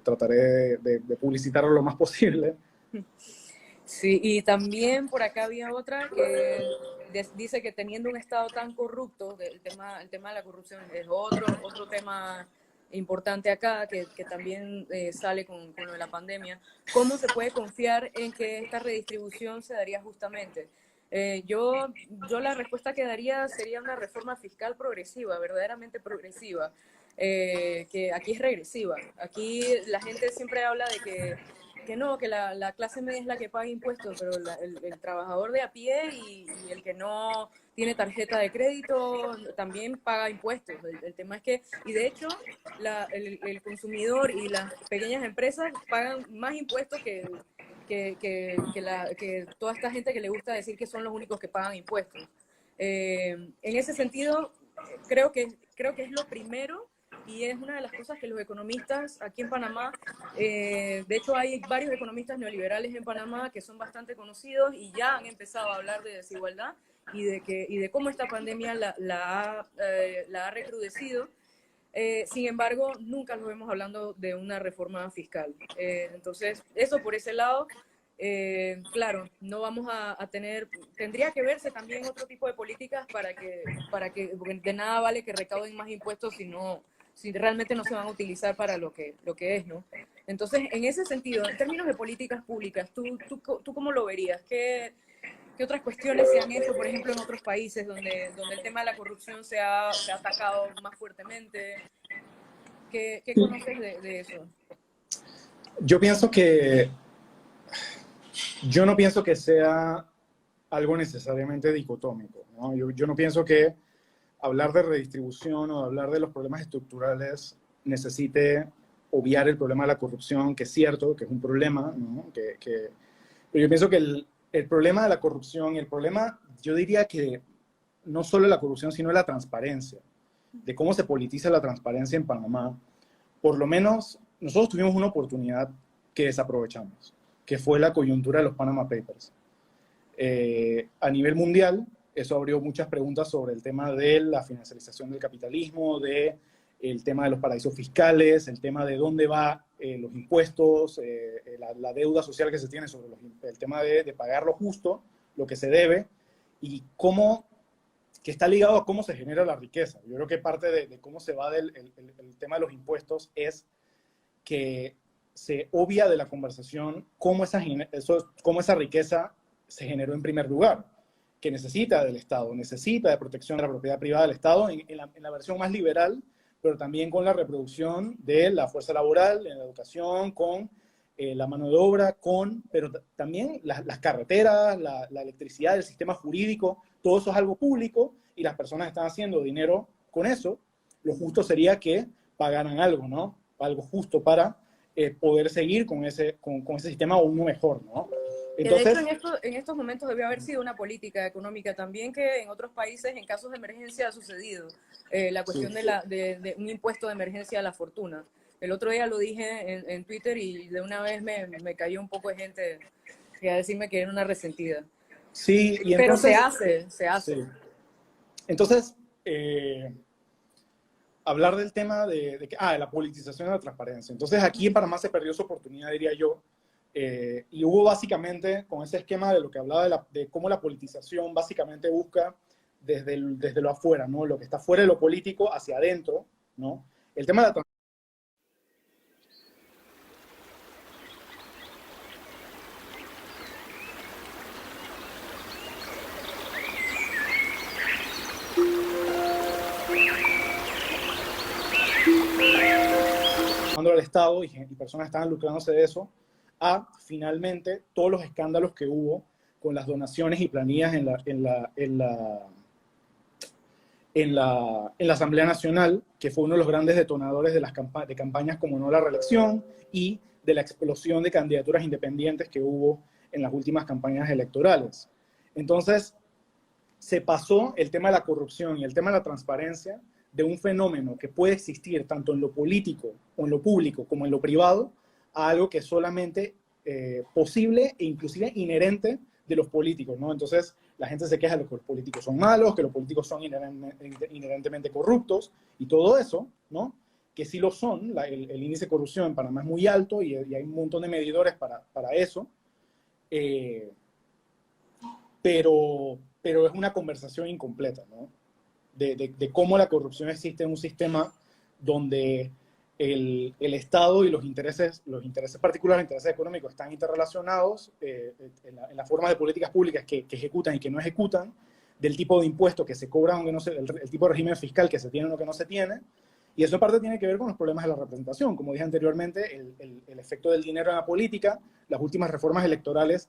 Trataré de publicitarlo lo más posible. Sí, y también por acá había otra que dice que teniendo un Estado tan corrupto, el tema de la corrupción es otro tema importante acá, que también sale con lo de la pandemia. ¿Cómo se puede confiar en que esta redistribución se daría justamente? Yo la respuesta que daría sería una reforma fiscal progresiva, verdaderamente progresiva, que aquí es regresiva. Aquí la gente siempre habla de que no, que la clase media es la que paga impuestos, pero el trabajador de a pie y el que no tiene tarjeta de crédito también paga impuestos. El tema es que, y de hecho, el consumidor y las pequeñas empresas pagan más impuestos que toda esta gente que le gusta decir que son los únicos que pagan impuestos. En ese sentido, creo que es lo primero y es una de las cosas que los economistas aquí en Panamá, de hecho hay varios economistas neoliberales en Panamá que son bastante conocidos y ya han empezado a hablar de desigualdad y de cómo esta pandemia la ha recrudecido. Sin embargo, nunca los vemos hablando de una reforma fiscal. Entonces, eso por ese lado. Claro, no vamos a tener, tendría que verse también otro tipo de políticas porque de nada vale que recauden más impuestos si realmente no se van a utilizar para lo que es, ¿no? Entonces, en ese sentido, en términos de políticas públicas, ¿tú cómo lo verías? ¿Qué otras cuestiones se han hecho, por ejemplo, en otros países donde el tema de la corrupción se ha atacado más fuertemente? ¿Qué conoces de eso? Yo pienso que, yo no pienso que sea algo necesariamente dicotómico, ¿no? Yo no pienso que hablar de redistribución o hablar de los problemas estructurales necesite obviar el problema de la corrupción, que es cierto, que es un problema, ¿no? Pero yo pienso que el problema de la corrupción, el problema, yo diría que no solo la corrupción, sino la transparencia, de cómo se politiza la transparencia en Panamá, por lo menos nosotros tuvimos una oportunidad que desaprovechamos, que fue la coyuntura de los Panama Papers. A nivel mundial, eso abrió muchas preguntas sobre el tema de la financiarización del capitalismo, de el tema de los paraísos fiscales, el tema de dónde va los impuestos, la deuda social que se tiene sobre el tema de pagar lo justo, lo que se debe, y cómo, que está ligado a cómo se genera la riqueza. Yo creo que parte de cómo se va el tema de los impuestos es que se obvia de la conversación cómo esa riqueza se generó en primer lugar, que necesita del Estado, necesita de protección de la propiedad privada del Estado en la versión más liberal, pero también con la reproducción de la fuerza laboral, en la educación, con la mano de obra, pero también las carreteras, la electricidad, el sistema jurídico, todo eso es algo público y las personas están haciendo dinero con eso. Lo justo sería que pagaran algo, ¿no? Algo justo para poder seguir con ese sistema o uno mejor, ¿no? Entonces, Entonces, de hecho, en estos momentos debió haber sido una política económica también que en otros países, en casos de emergencia, ha sucedido. La sí. cuestión de un impuesto de emergencia a la fortuna. El otro día lo dije en Twitter y de una vez me cayó un poco de gente a decirme que era una resentida. Sí, y Pero se entonces, hace, se hace. sí. Entonces, hablar del tema de la politización de la transparencia. Entonces, aquí en Panamá se perdió su oportunidad, diría yo, y hubo básicamente, con ese esquema de lo que hablaba de cómo la politización básicamente busca desde lo afuera, ¿no? Lo que está fuera de lo político hacia adentro, ¿no? El tema de la al Estado y personas estaban lucrándose de eso, a finalmente todos los escándalos que hubo con las donaciones y planillas en la Asamblea Nacional, que fue uno de los grandes detonadores de campañas como no la reelección y de la explosión de candidaturas independientes que hubo en las últimas campañas electorales. Entonces, se pasó el tema de la corrupción y el tema de la transparencia de un fenómeno que puede existir tanto en lo político o en lo público como en lo privado a algo que es solamente posible e inclusive inherente de los políticos, ¿no? Entonces la gente se queja de que los políticos son malos, que los políticos son inherentemente corruptos y todo eso, ¿no? Que sí lo son, el índice de corrupción en Panamá es muy alto y hay un montón de medidores para eso. eh, pero es una conversación incompleta, ¿no? De cómo la corrupción existe en un sistema donde el Estado y los intereses particulares, los intereses económicos están interrelacionados en la forma de políticas públicas que ejecutan y que no ejecutan, del tipo de impuestos que se cobran o que no se, el tipo de régimen fiscal que se tiene o que no se tiene, y eso en parte tiene que ver con los problemas de la representación. Como dije anteriormente, el efecto del dinero en la política, las últimas reformas electorales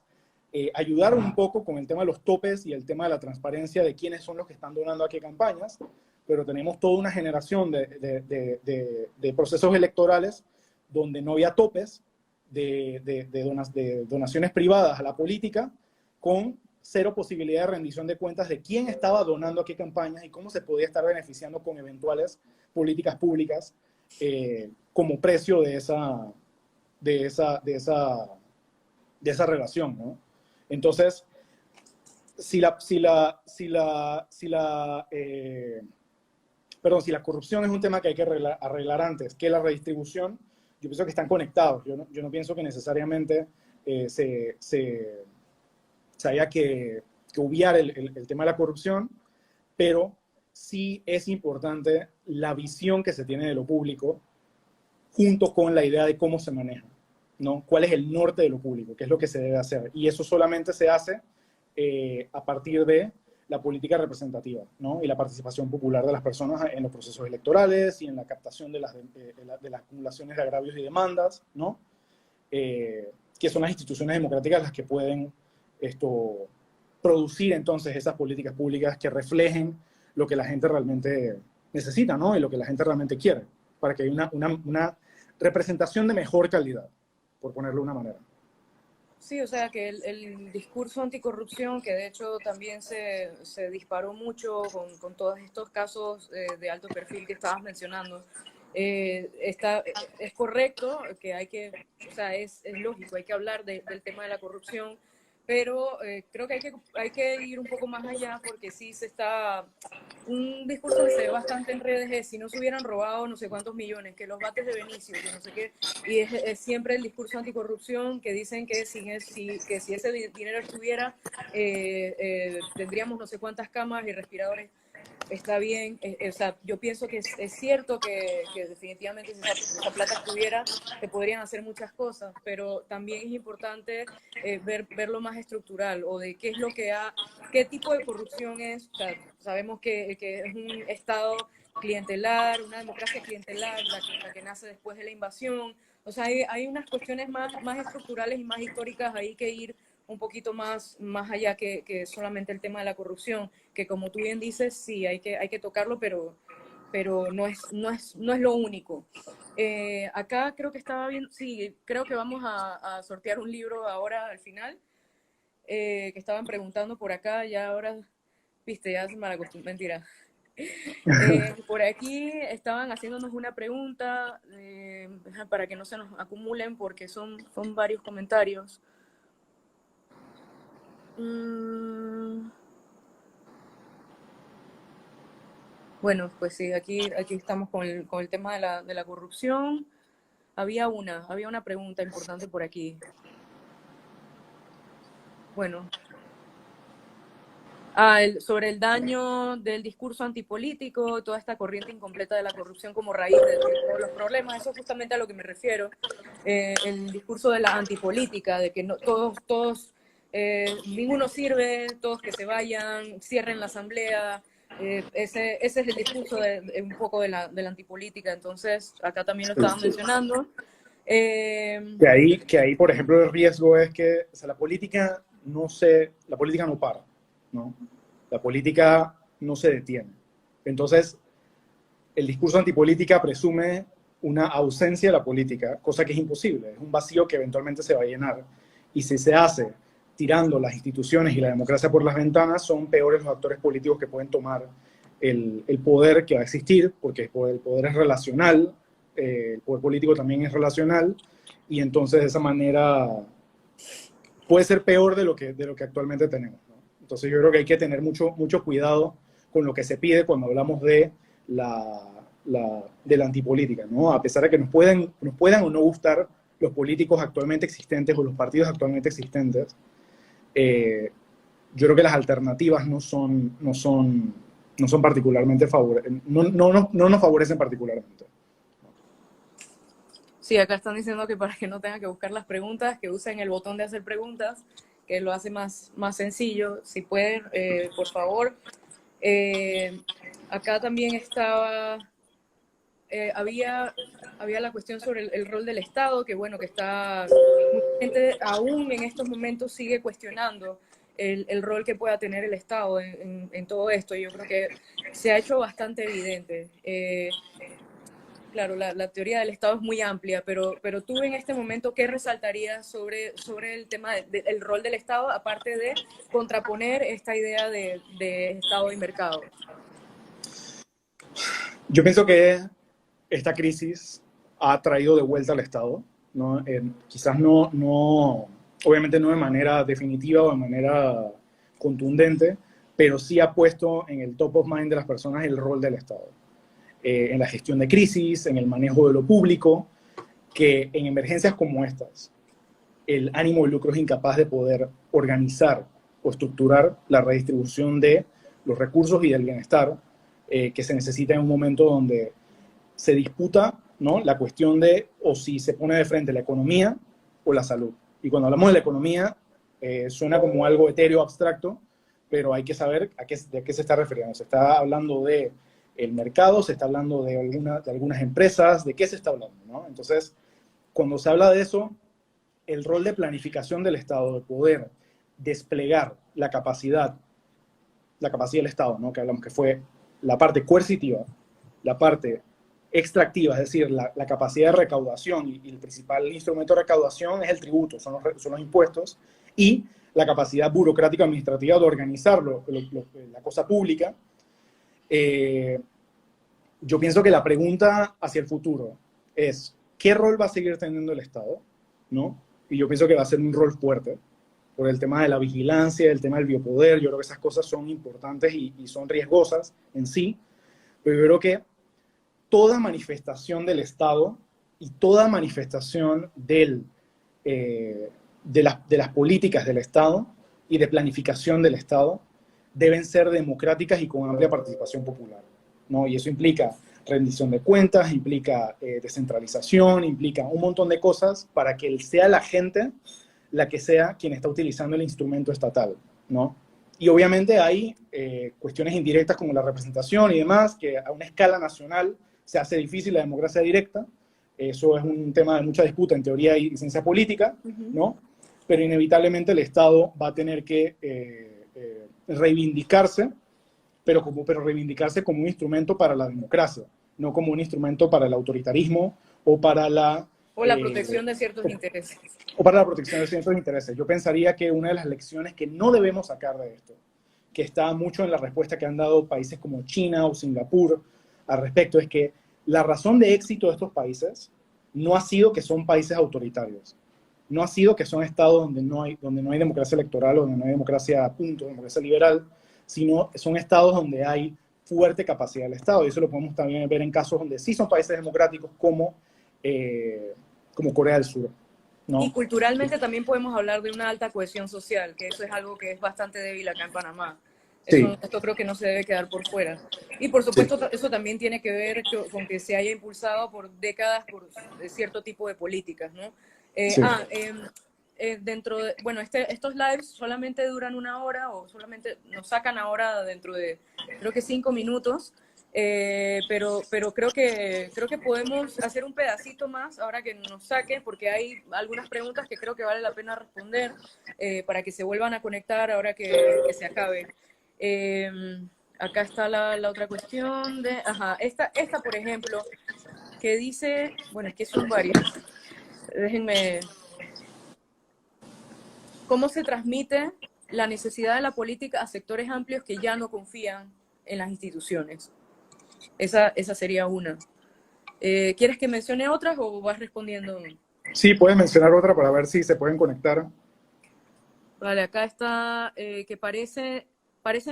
ayudaron un poco con el tema de los topes y el tema de la transparencia de quiénes son los que están donando a qué campañas, pero tenemos toda una generación de procesos electorales donde no había topes de donaciones privadas a la política, con cero posibilidad de rendición de cuentas de quién estaba donando a qué campañas y cómo se podía estar beneficiando con eventuales políticas públicas como precio de esa relación, ¿no? Entonces, si la corrupción es un tema que hay que arreglar antes que la redistribución, yo pienso que están conectados. Yo no pienso que necesariamente se haya que obviar el tema de la corrupción, pero sí es importante la visión que se tiene de lo público junto con la idea de cómo se maneja, ¿no? ¿Cuál es el norte de lo público? ¿Qué es lo que se debe hacer? Y eso solamente se hace a partir de la política representativa, ¿no? Y la participación popular de las personas en los procesos electorales y en la captación de las acumulaciones de agravios y demandas, ¿no? Que son las instituciones democráticas las que pueden producir entonces esas políticas públicas que reflejen lo que la gente realmente necesita, ¿no? Y lo que la gente realmente quiere, para que haya una representación de mejor calidad, por ponerlo de una manera. Sí, o sea que el discurso anticorrupción, que de hecho también se disparó mucho con todos estos casos de alto perfil que estabas mencionando, es correcto que hay que, o sea, es lógico, hay que hablar del tema de la corrupción, pero creo que hay que ir un poco más allá, porque sí se está, un discurso que se ve bastante en redes es: si no se hubieran robado no sé cuántos millones, que los bates de Benicio, que no sé qué, y es siempre el discurso anticorrupción, que dicen que que si ese dinero estuviera, tendríamos no sé cuántas camas y respiradores. Está bien, o sea, yo pienso que es cierto que definitivamente si esa plata estuviera, se podrían hacer muchas cosas, pero también es importante ver lo más estructural, o de qué es lo que qué tipo de corrupción es. O sea, sabemos que es un Estado clientelar, una democracia clientelar, la que nace después de la invasión. O sea, hay unas cuestiones más estructurales y más históricas ahí que ir un poquito más allá que solamente el tema de la corrupción, que como tú bien dices, sí, hay que tocarlo, pero no es lo único. Acá creo que estaba bien, sí, creo que vamos a sortear un libro ahora al final, que estaban preguntando por acá, ya ahora, viste, ya se me acostumbré, mentira. Por aquí estaban haciéndonos una pregunta para que no se nos acumulen, porque son varios comentarios. Bueno, pues sí, aquí estamos con el tema de la corrupción. Había una pregunta importante por aquí. Bueno, sobre el daño del discurso antipolítico, toda esta corriente incompleta de la corrupción como raíz de todos los problemas. Eso es justamente a lo que me refiero. El discurso de la antipolítica, de que no, todos ninguno sirve, todos que se vayan, cierren la asamblea. Ese es el discurso un poco de la antipolítica. Entonces, acá también lo estaban mencionando. Que ahí, por ejemplo, el riesgo es que, o sea, la política no para, ¿no? La política no se detiene. Entonces, el discurso antipolítica presume una ausencia de la política, cosa que es imposible, es un vacío que eventualmente se va a llenar. Y si se hace tirando las instituciones y la democracia por las ventanas, son peores los actores políticos que pueden tomar el poder que va a existir, porque el poder es relacional, el poder político también es relacional, y entonces de esa manera puede ser peor de lo que actualmente tenemos, ¿no? Entonces yo creo que hay que tener mucho cuidado con lo que se pide cuando hablamos de la antipolítica, ¿no? A pesar de que nos puedan o no gustar los políticos actualmente existentes o los partidos actualmente existentes, yo creo que las alternativas no son particularmente no nos favorecen particularmente. Sí, acá están diciendo que para que no tengan que buscar las preguntas, que usen el botón de hacer preguntas, que lo hace más sencillo. Si pueden, por favor. Acá también había la cuestión sobre el rol del Estado, que bueno, que mucha gente aún en estos momentos sigue cuestionando el rol que pueda tener el Estado en todo esto. Yo creo que se ha hecho bastante evidente. Claro, la teoría del Estado es muy amplia, pero tú en este momento, ¿qué resaltarías sobre el tema del rol del Estado, aparte de contraponer esta idea de Estado y mercado? Yo pienso que esta crisis ha traído de vuelta al Estado, ¿no? Quizás obviamente no de manera definitiva o de manera contundente, pero sí ha puesto en el top of mind de las personas el rol del Estado. En la gestión de crisis, en el manejo de lo público, que en emergencias como estas, el ánimo de lucro es incapaz de poder organizar o estructurar la redistribución de los recursos y del bienestar que se necesita en un momento donde se disputa, ¿no?, la cuestión de o si se pone de frente la economía o la salud. Y cuando hablamos de la economía, suena como algo etéreo, abstracto, pero hay que saber de qué se está refiriendo. Se está hablando de el mercado, se está hablando de algunas empresas, ¿de qué se está hablando, ¿no? Entonces, cuando se habla de eso, el rol de planificación del Estado, de poder desplegar la capacidad del Estado, ¿no?, que hablamos que fue la parte coercitiva, la parte extractiva, es decir, la capacidad de recaudación, y el principal instrumento de recaudación es el tributo, son los impuestos, y la capacidad burocrática administrativa de organizar la cosa pública. Yo pienso que la pregunta hacia el futuro es, ¿qué rol va a seguir teniendo el Estado? ¿No? Y yo pienso que va a ser un rol fuerte, por el tema de la vigilancia, el tema del biopoder. Yo creo que esas cosas son importantes y son riesgosas en sí, pero yo creo que toda manifestación del Estado y toda manifestación de las políticas del Estado y de planificación del Estado deben ser democráticas y con amplia participación popular, ¿no? Y eso implica rendición de cuentas, implica descentralización, implica un montón de cosas para que sea la gente la que sea quien está utilizando el instrumento estatal, ¿no? Y obviamente hay cuestiones indirectas como la representación y demás, que a una escala nacional se hace difícil la democracia directa. Eso es un tema de mucha disputa en teoría y ciencia política, ¿no? Pero inevitablemente el Estado va a tener que reivindicarse, pero reivindicarse como un instrumento para la democracia, no como un instrumento para el autoritarismo o para la protección de ciertos intereses. O para la protección de ciertos intereses. Yo pensaría que una de las lecciones que no debemos sacar de esto, que está mucho en la respuesta que han dado países como China o Singapur al respecto, es que la razón de éxito de estos países no ha sido que son países autoritarios, no ha sido que son estados donde no hay democracia electoral, donde no hay democracia a punto, democracia liberal, sino son estados donde hay fuerte capacidad del Estado. Y eso lo podemos también ver en casos donde sí son países democráticos como Corea del Sur, ¿no? Y culturalmente también podemos hablar de una alta cohesión social, que eso es algo que es bastante débil acá en Panamá. Sí. Esto creo que no se debe quedar por fuera. Y por supuesto, Sí. eso también tiene que ver con que se haya impulsado por décadas por cierto tipo de políticas, ¿no? Sí. Bueno, estos lives solamente duran 1 hora o solamente nos sacan ahora dentro de, creo que 5 minutos. Pero creo que podemos hacer un pedacito más ahora que nos saquen, porque hay algunas preguntas que creo que vale la pena responder para que se vuelvan a conectar ahora que se acabe. Acá está la otra cuestión de, esta por ejemplo, que dice, bueno, es que son varias. Déjenme. ¿Cómo se transmite la necesidad de la política a sectores amplios que ya no confían en las instituciones? Esa sería una. ¿Quieres que mencione otras o vas respondiendo? Sí, puedes mencionar otra para ver si se pueden conectar. Vale, acá está que parece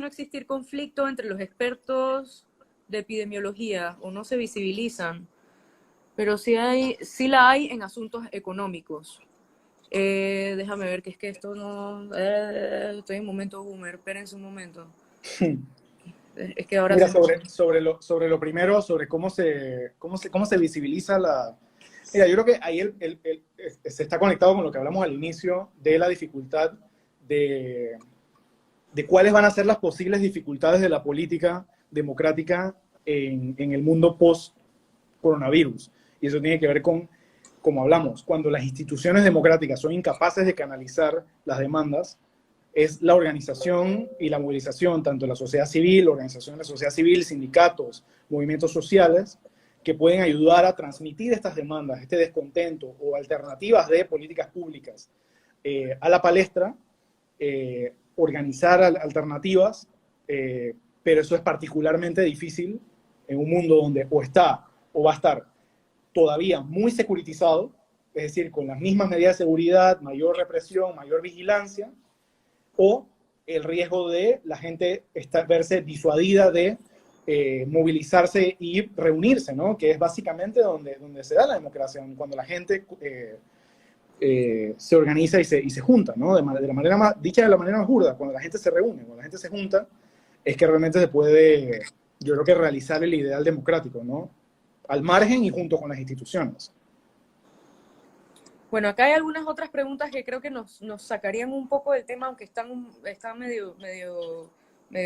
no existir conflicto entre los expertos de epidemiología o no se visibilizan. pero sí la hay en asuntos económicos. Déjame ver, que es que esto no... estoy en momento boomer, espérense un momento. Es que ahora Mira, se me... sobre lo primero, sobre cómo se visibiliza la... Mira, yo creo que ahí se está conectado con lo que hablamos al inicio de la dificultad de, de cuáles van a ser las posibles dificultades de la política democrática en el mundo post-coronavirus. Y eso tiene que ver con, como hablamos, cuando las instituciones democráticas son incapaces de canalizar las demandas, es la organización y la movilización, tanto de la sociedad civil, organización de la sociedad civil, sindicatos, movimientos sociales, que pueden ayudar a transmitir estas demandas, este descontento o alternativas de políticas públicas a la palestra, organizar alternativas, pero eso es particularmente difícil en un mundo donde o está o va a estar todavía muy securitizado, es decir, con las mismas medidas de seguridad, mayor represión, mayor vigilancia, o el riesgo de la gente verse disuadida de movilizarse y reunirse, ¿no? Que es básicamente donde se da la democracia, cuando la gente se organiza y se junta, ¿no? De la manera más, dicha de la manera más burda, cuando la gente se reúne, cuando la gente se junta, es que realmente se puede, yo creo que realizar el ideal democrático, ¿no? Al margen y junto con las instituciones. Bueno, acá hay algunas otras preguntas que creo que nos sacarían un poco del tema, aunque están medio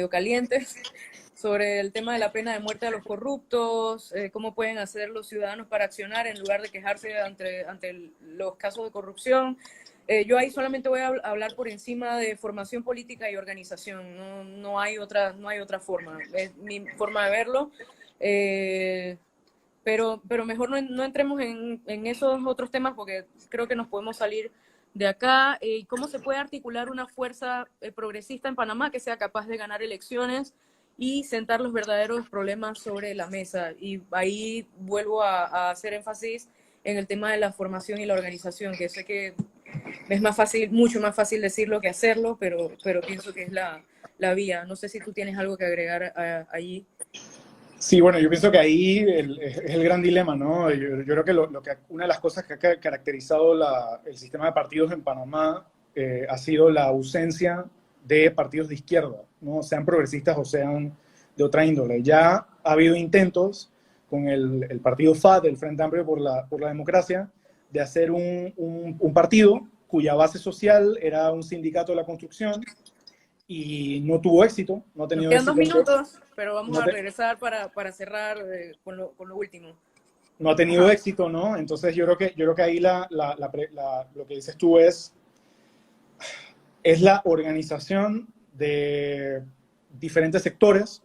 calientes, sobre el tema de la pena de muerte a los corruptos, cómo pueden hacer los ciudadanos para accionar en lugar de quejarse ante los casos de corrupción. Yo ahí solamente voy a hablar por encima de formación política y organización, no hay otra forma, es mi forma de verlo. Pero mejor no entremos en esos otros temas porque creo que nos podemos salir de acá. ¿Cómo se puede articular una fuerza progresista en Panamá que sea capaz de ganar elecciones y sentar los verdaderos problemas sobre la mesa? Y ahí vuelvo a hacer énfasis en el tema de la formación y la organización, que sé que es más fácil, mucho más fácil decirlo que hacerlo, pero pienso que es la vía. No sé si tú tienes algo que agregar allí. Sí, bueno, yo pienso que ahí es el gran dilema, ¿no? Yo creo que una de las cosas que ha caracterizado el sistema de partidos en Panamá ha sido la ausencia de partidos de izquierda, ¿no? Sean progresistas o sean de otra índole. Ya ha habido intentos con el partido FAD, el Frente Amplio por la Democracia, de hacer un partido cuya base social era un sindicato de la construcción y no tuvo éxito, no ha Nos tenido quedan 2 éxito. minutos, pero vamos No, a regresar para cerrar con lo último. no ha tenido Ajá. éxito, ¿no? Entonces yo creo que ahí lo que dices tú es la organización de diferentes sectores.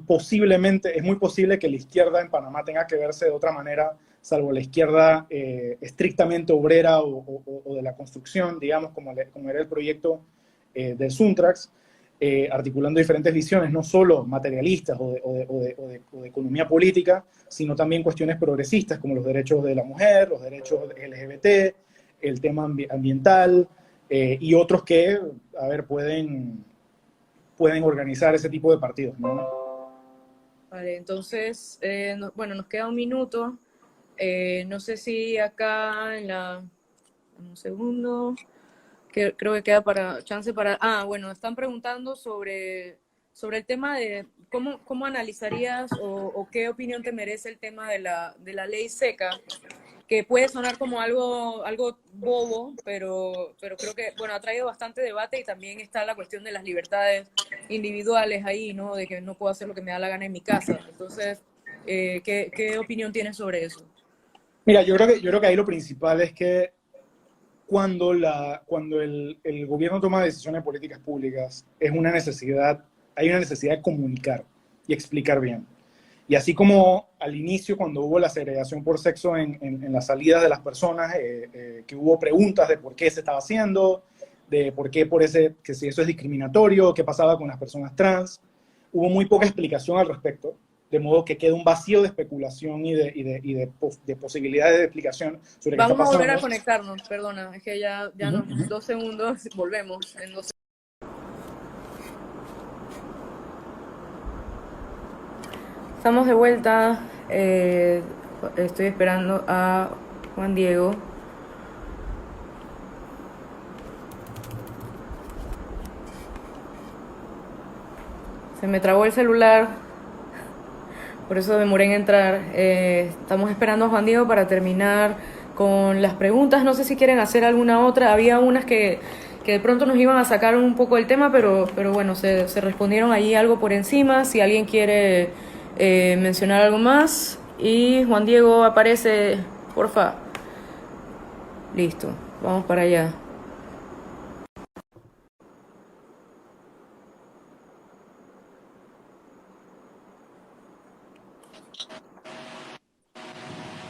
Posiblemente, es muy posible que la izquierda en Panamá tenga que verse de otra manera, salvo la izquierda estrictamente obrera o de la construcción, digamos, como era el proyecto del Suntrax, articulando diferentes visiones, no solo materialistas o de economía política, sino también cuestiones progresistas como los derechos de la mujer, los derechos LGBT, el tema ambiental y otros que, a ver, pueden organizar ese tipo de partidos, ¿no? Vale, entonces, bueno, nos queda un minuto. No sé si acá un segundo, que creo que queda chance para... bueno, están preguntando sobre el tema de cómo analizarías o qué opinión te merece el tema de la ley seca, que puede sonar como algo bobo, pero creo que, bueno, ha traído bastante debate y también está la cuestión de las libertades individuales ahí, ¿no? De que no puedo hacer lo que me da la gana en mi casa. Entonces, ¿qué opinión tienes sobre eso? Mira, yo creo que ahí lo principal es que cuando el gobierno toma decisiones políticas públicas, hay una necesidad de comunicar y explicar bien. Y así como al inicio, cuando hubo la segregación por sexo en las salidas de las personas, que hubo preguntas de por qué se estaba haciendo, de por qué que si eso es discriminatorio, qué pasaba con las personas trans, hubo muy poca explicación al respecto, de modo que queda un vacío de especulación y de posibilidades de explicación sobre qué está Vamos a volver pasando. a conectarnos, perdona, es que ya nos 2 segundos, volvemos en 2 segundos. Estamos de vuelta. Estoy esperando a Juan Diego. Se me trabó el celular, por eso demoré en entrar. Estamos esperando a Juan Diego para terminar con las preguntas. No sé si quieren hacer alguna otra. Había unas que de pronto nos iban a sacar un poco el tema, pero bueno, se respondieron allí algo por encima. Si alguien quiere mencionar algo más. Y Juan Diego aparece, porfa. Listo, vamos para allá.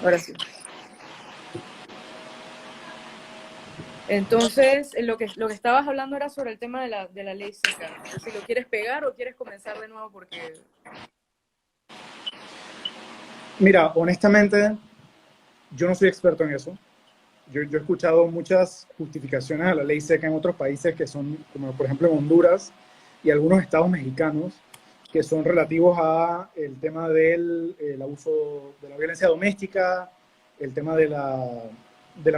Ahora sí. Entonces, lo que estabas hablando era sobre el tema de la ley seca. No sé si lo quieres pegar o quieres comenzar de nuevo porque... Mira, honestamente, yo no soy experto en eso. Yo he escuchado muchas justificaciones a la ley seca en otros países que son, como por ejemplo en Honduras y algunos estados mexicanos, que son relativos a el tema del el abuso de la violencia doméstica, el tema de la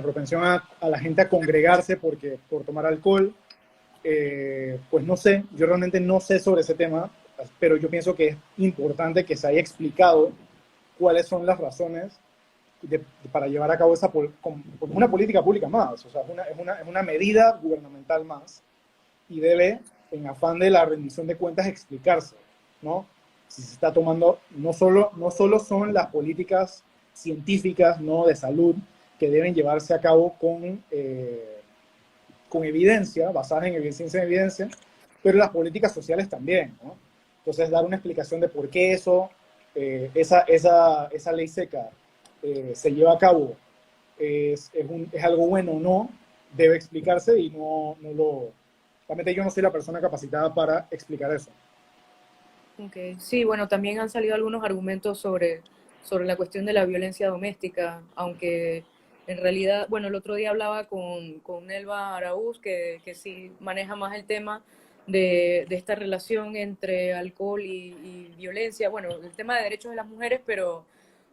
propensión a la gente a congregarse por tomar alcohol. Pues no sé, yo realmente no sé sobre ese tema, pero yo pienso que es importante que se haya explicado cuáles son las razones para llevar a cabo esa como una política pública más, o sea, es una medida gubernamental más y debe, en afán de la rendición de cuentas, explicarse, ¿no? Si se está tomando, no solo son las políticas científicas, ¿no?, de salud que deben llevarse a cabo con evidencia, basadas en ciencia y evidencia, pero las políticas sociales también, ¿no? Entonces, dar una explicación de por qué esa ley seca se lleva a cabo es algo bueno o no, debe explicarse y realmente yo no soy la persona capacitada para explicar eso. Okay. Sí, bueno, también han salido algunos argumentos sobre la cuestión de la violencia doméstica, aunque en realidad, bueno, el otro día hablaba con Nelva Araúz, que sí maneja más el tema de esta relación entre alcohol y violencia, bueno, el tema de derechos de las mujeres, pero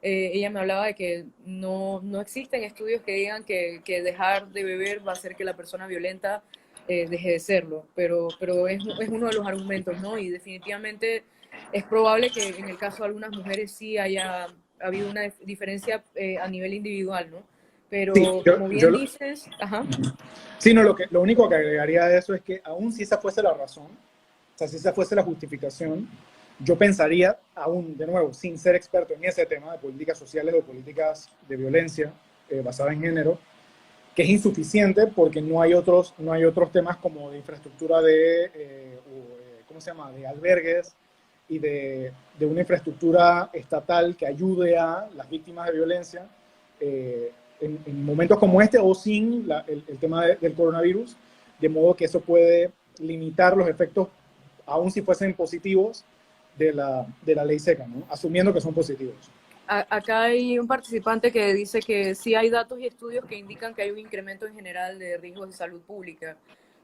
ella me hablaba de que no existen estudios que digan que dejar de beber va a hacer que la persona violenta deje de serlo, pero es uno de los argumentos, ¿no? Y definitivamente es probable que en el caso de algunas mujeres sí haya habido una diferencia a nivel individual, ¿no? Sí, Pero como bien dices, ajá. sí, no, lo único que agregaría a eso es que aún si esa fuese la razón, o sea, si esa fuese la justificación, yo pensaría, aún de nuevo, sin ser experto en ese tema de políticas sociales o políticas de violencia basada en género, que es insuficiente porque no hay otros temas como de infraestructura ¿cómo se llama?, de albergues y de una infraestructura estatal que ayude a las víctimas de violencia en momentos como este o sin el tema del coronavirus, de modo que eso puede limitar los efectos, aun si fuesen positivos, de la ley seca, ¿no?, asumiendo que son positivos. Acá hay un participante que dice que sí hay datos y estudios que indican que hay un incremento en general de riesgos de salud pública.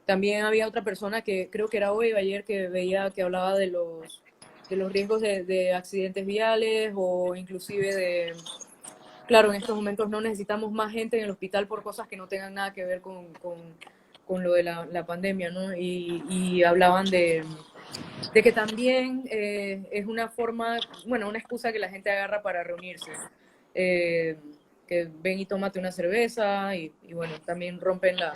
También había otra persona que creo que era hoy o ayer que veía que hablaba de los riesgos de accidentes viales o inclusive de, claro, en estos momentos no necesitamos más gente en el hospital por cosas que no tengan nada que ver con lo de la pandemia, ¿no? Y hablaban de que también es una forma, bueno, una excusa que la gente agarra para reunirse. Eh, que ven y tómate una cerveza y bueno, también rompen la...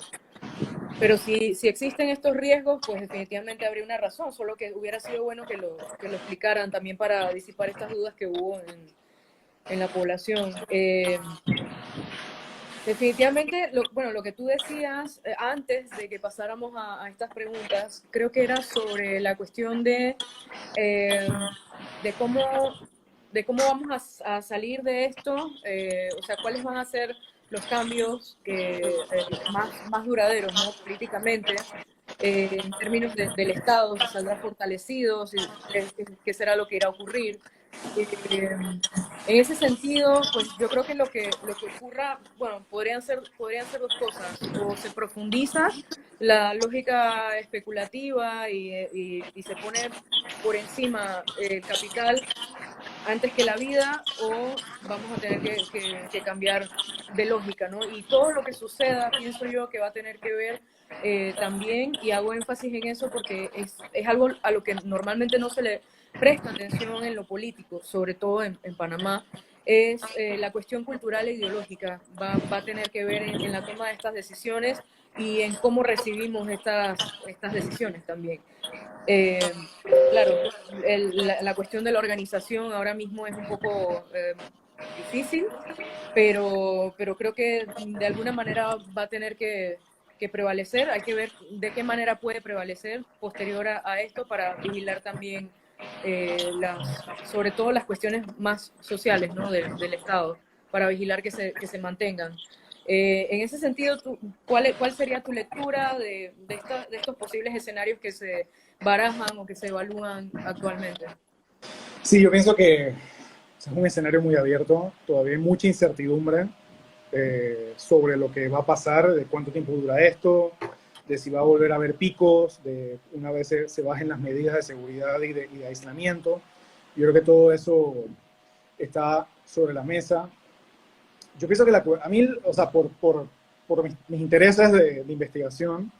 Pero si existen estos riesgos, pues definitivamente habría una razón, solo que hubiera sido bueno que lo explicaran también para disipar estas dudas que hubo en la población. Definitivamente, bueno, lo que tú decías antes de que pasáramos a estas preguntas, creo que era sobre la cuestión eh, de cómo, de cómo vamos a salir de esto, o sea, cuáles van a ser los cambios más duraderos, ¿no? Políticamente, en términos del Estado, si saldrá fortalecido, qué será lo que irá a ocurrir. En ese sentido, pues yo creo que lo que ocurra, bueno, podrían ser dos cosas, o se profundiza la lógica especulativa y se pone por encima el capital antes que la vida o vamos a tener que cambiar de lógica, ¿no? Y todo lo que suceda, pienso yo, que va a tener que ver también, y hago énfasis en eso porque es algo a lo que normalmente no se le presta atención en lo político, sobre todo en Panamá, es la cuestión cultural e ideológica. Va a tener que ver en la toma de estas decisiones y en cómo recibimos estas decisiones también. Eh, claro, la cuestión de la organización ahora mismo es un poco difícil, pero creo que de alguna manera va a tener que prevalecer. Hay que ver de qué manera puede prevalecer posterior a esto para vigilar también sobre todo las cuestiones más sociales, ¿no? del Estado, para vigilar que se mantengan. En ese sentido, ¿cuál sería tu lectura de estos posibles escenarios que se barajan o que se evalúan actualmente? Sí, yo pienso que es un escenario muy abierto, todavía hay mucha incertidumbre sobre lo que va a pasar, de cuánto tiempo dura esto, de si va a volver a haber picos, de una vez se bajen las medidas de seguridad y de aislamiento. Yo creo que todo eso está sobre la mesa. Yo pienso que a mí, o sea, por mis intereses de investigación,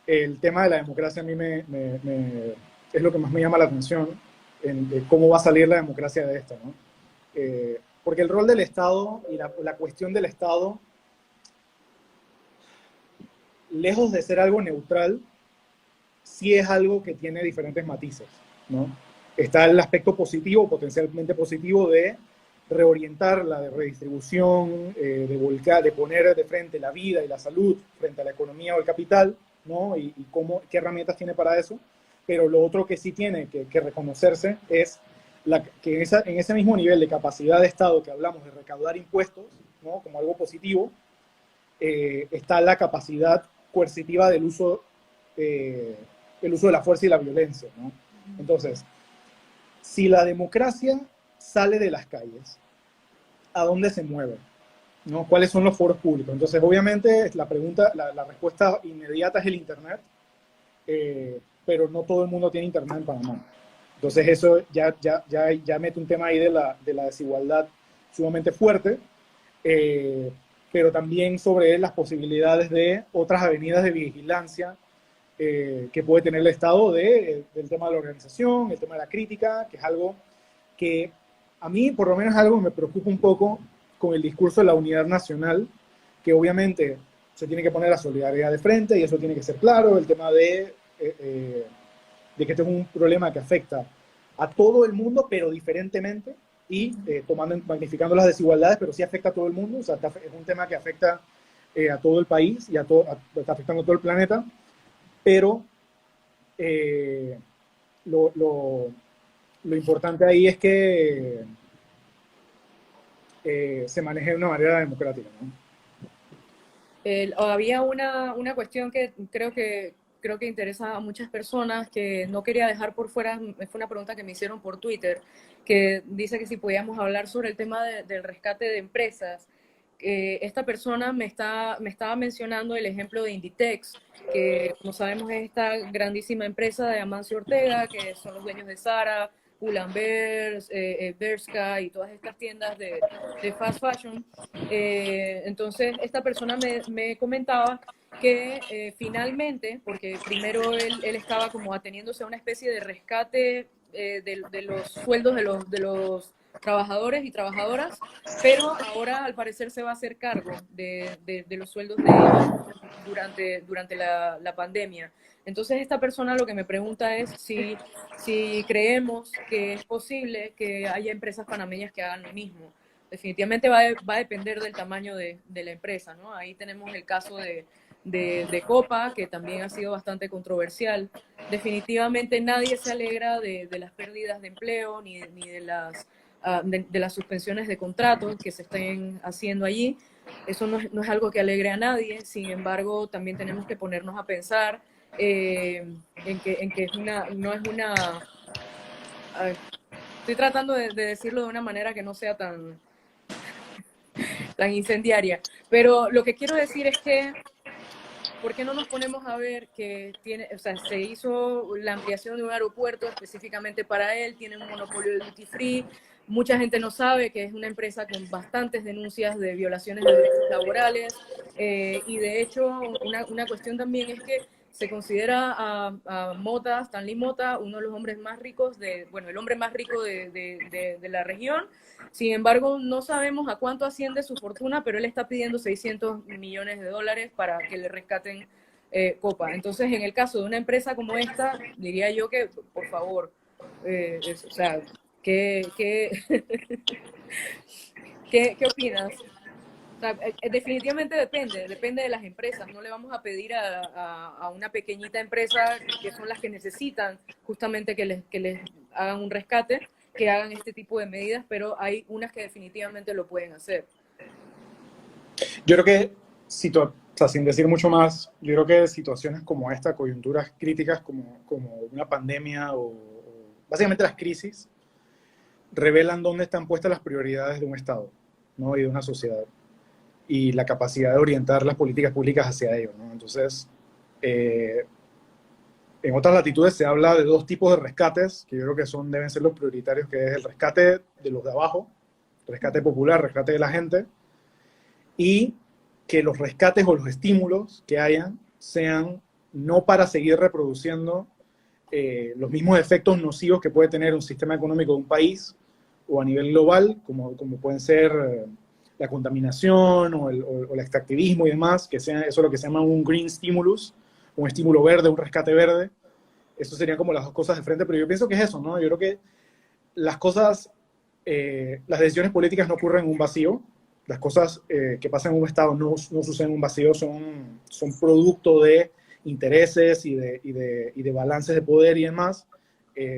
el tema de la democracia a mí es lo que más me llama la atención, de cómo va a salir la democracia de esta, ¿no? Porque el rol del Estado y la cuestión del Estado, lejos de ser algo neutral, sí es algo que tiene diferentes matices, ¿no? Está el aspecto positivo, potencialmente positivo, de reorientar la redistribución, de poner de frente la vida y la salud frente a la economía o el capital, ¿no? Y qué herramientas tiene para eso. Pero lo otro que sí tiene que reconocerse es que en ese mismo nivel de capacidad de Estado que hablamos de recaudar impuestos, ¿no? Como algo positivo, está la capacidad coercitiva del uso de la fuerza y la violencia, ¿no? Entonces, si la democracia sale de las calles, ¿a dónde se mueve? ¿No? ¿Cuáles son los foros públicos? Entonces, obviamente, la respuesta inmediata es el Internet, pero no todo el mundo tiene Internet en Panamá. Entonces, eso ya mete un tema ahí de la desigualdad sumamente fuerte, pero también sobre las posibilidades de otras avenidas de vigilancia que puede tener el Estado del tema de la organización, el tema de la crítica, que es algo que a mí, por lo menos, es algo que me preocupa un poco con el discurso de la unidad nacional, que obviamente se tiene que poner la solidaridad de frente y eso tiene que ser claro, el tema de que este es un problema que afecta a todo el mundo, pero diferentemente, y magnificando las desigualdades, pero sí afecta a todo el mundo, o sea, es un tema que afecta a todo el país y está afectando a todo el planeta, pero lo importante ahí es que se maneje de una manera democrática, ¿no? Había una cuestión que creo que interesa a muchas personas que no quería dejar por fuera, fue una pregunta que me hicieron por Twitter, que dice que si podíamos hablar sobre el tema del rescate de empresas. Esta persona me estaba mencionando el ejemplo de Inditex, que como sabemos es esta grandísima empresa de Amancio Ortega, que son los dueños de Zara, Pull&Bear, Bershka y todas estas tiendas de fast fashion. Entonces, esta persona me comentaba que finalmente, porque primero él estaba como ateniéndose a una especie de rescate de los sueldos de los trabajadores y trabajadoras, pero ahora al parecer se va a hacer cargo de los sueldos de ellos durante la pandemia. Entonces esta persona lo que me pregunta es si creemos que es posible que haya empresas panameñas que hagan lo mismo. Definitivamente va a depender del tamaño de la empresa, ¿no? Ahí tenemos el caso de Copa, que también ha sido bastante controversial. Definitivamente nadie se alegra de las pérdidas de empleo ni de las suspensiones de contratos que se estén haciendo allí. Eso no es algo que alegre a nadie, sin embargo, también tenemos que ponernos a pensar en que no es una... estoy tratando de decirlo de una manera que no sea tan incendiaria, pero lo que quiero decir es que ¿por qué no nos ponemos a ver que se hizo la ampliación de un aeropuerto específicamente para él, tiene un monopolio de duty free, Mucha gente no sabe que es una empresa con bastantes denuncias de violaciones de derechos laborales, y de hecho una cuestión también es que se considera a Mota, Stanley Mota, uno de los hombres más ricos, bueno, el hombre más rico de la región. Sin embargo, no sabemos a cuánto asciende su fortuna, pero él está pidiendo $600 millones para que le rescaten Copa. Entonces, en el caso de una empresa como esta, diría yo que, por favor, o sea, ¿qué, qué opinas? O sea, definitivamente depende de las empresas. No le vamos a pedir a una pequeñita empresa, que son las que necesitan justamente que les hagan un rescate, que hagan este tipo de medidas, pero hay unas que definitivamente lo pueden hacer. Yo creo que, o sea, sin decir mucho más, yo creo que situaciones como esta, coyunturas críticas como una pandemia o básicamente las crisis, revelan dónde están puestas las prioridades de un Estado, ¿no? Y de una sociedad, y la capacidad de orientar las políticas públicas hacia ello, ¿no? Entonces, en otras latitudes se habla de dos tipos de rescates, que yo creo que deben ser los prioritarios, que es el rescate de los de abajo, rescate popular, rescate de la gente, y que los rescates o los estímulos que hayan sean no para seguir reproduciendo los mismos efectos nocivos que puede tener un sistema económico de un país o a nivel global, como pueden ser la contaminación o el extractivismo y demás, que sea eso lo que se llama un green stimulus, un estímulo verde, un rescate verde. Eso serían como las dos cosas de frente, pero yo pienso que es eso, ¿no? Yo creo que las cosas, las decisiones políticas no ocurren en un vacío, las cosas que pasan en un Estado no suceden en un vacío, son producto de intereses y de balances de poder y demás,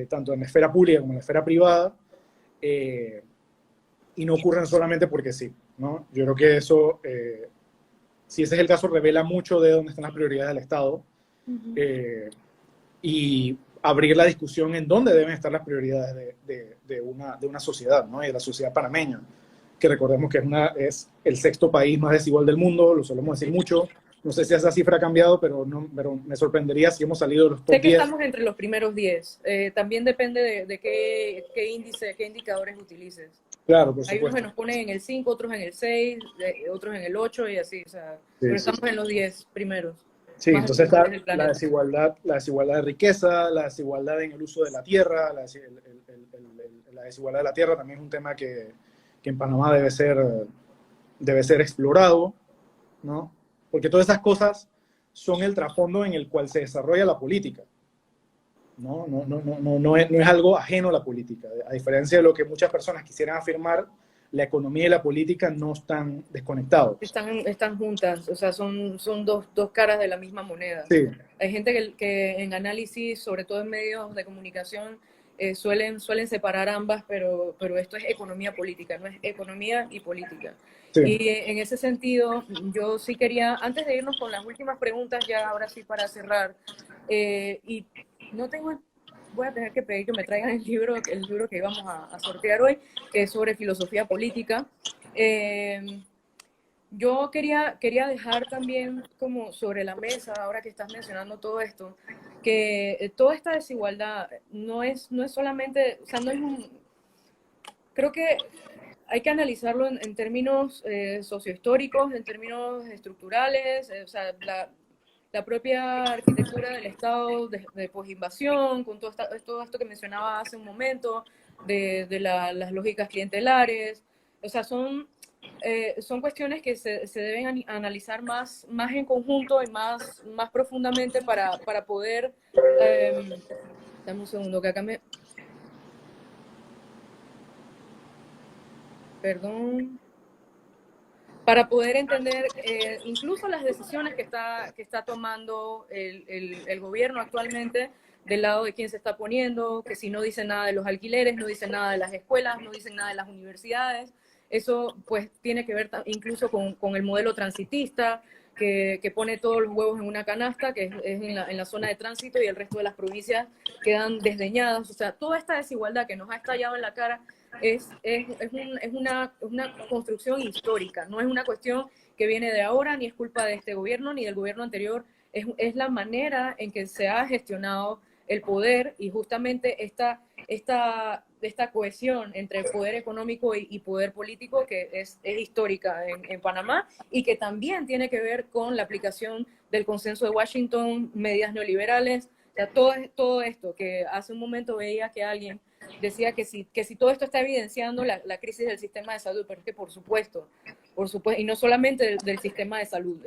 tanto en la esfera pública como en la esfera privada, y no ocurren solamente porque sí, ¿no? Yo creo que eso, si ese es el caso, revela mucho de dónde están las prioridades del Estado, y abrir la discusión en dónde deben estar las prioridades de una sociedad, ¿no? Y de la sociedad panameña, que recordemos que es el sexto país más desigual del mundo, lo solemos decir mucho. No sé si esa cifra ha cambiado, pero me sorprendería si hemos salido de los top 10. Sé que estamos entre los primeros 10. También depende de qué índice, qué indicadores utilices. Claro, por supuesto. Hay unos que nos ponen en el 5, otros en el 6, otros en el 8 y así. O sea, pero estamos en los 10 primeros. Sí, entonces está la desigualdad de riqueza, la desigualdad en el uso de la tierra, la desigualdad de la tierra también es un tema que en Panamá debe ser explorado, ¿no? Porque todas esas cosas son el trasfondo en el cual se desarrolla la política, ¿no? No es algo ajeno a la política. A diferencia de lo que muchas personas quisieran afirmar, la economía y la política no están desconectados. Están juntas, o sea, son dos caras de la misma moneda. Sí. Hay gente que en análisis, sobre todo en medios de comunicación, suelen separar ambas, pero esto es economía política, no es economía y política. Sí. Y en ese sentido, yo sí quería, antes de irnos con las últimas preguntas, ya ahora sí para cerrar, y no tengo... Voy a tener que pedir que me traigan el libro que íbamos a sortear hoy, que es sobre filosofía política. Yo quería dejar también como sobre la mesa, ahora que estás mencionando todo esto, que toda esta desigualdad no es solamente, o sea, no es creo que hay que analizarlo en términos sociohistóricos, en términos estructurales, o sea, la propia arquitectura del Estado de posinvasión, con todo esto que mencionaba hace un momento, de las lógicas clientelares. O sea, son cuestiones que se deben analizar más en conjunto y más profundamente para poder... dame un segundo, que acá me... Perdón. Para poder entender incluso las decisiones que está tomando el gobierno actualmente, del lado de quién se está poniendo, que si no dice nada de los alquileres, no dice nada de las escuelas, no dice nada de las universidades. Eso pues tiene que ver incluso con el modelo transitista, que pone todos los huevos en una canasta, que es en la zona de tránsito, y el resto de las provincias quedan desdeñadas. O sea, toda esta desigualdad que nos ha estallado en la cara es una construcción histórica, no es una cuestión que viene de ahora, ni es culpa de este gobierno, ni del gobierno anterior, es la manera en que se ha gestionado el poder y justamente esta cohesión entre poder económico y poder político que es histórica en Panamá y que también tiene que ver con la aplicación del consenso de Washington, medidas neoliberales, o sea, todo esto que hace un momento veía que alguien decía que si todo esto está evidenciando la crisis del sistema de salud, pero es que por supuesto, y no solamente del sistema de salud,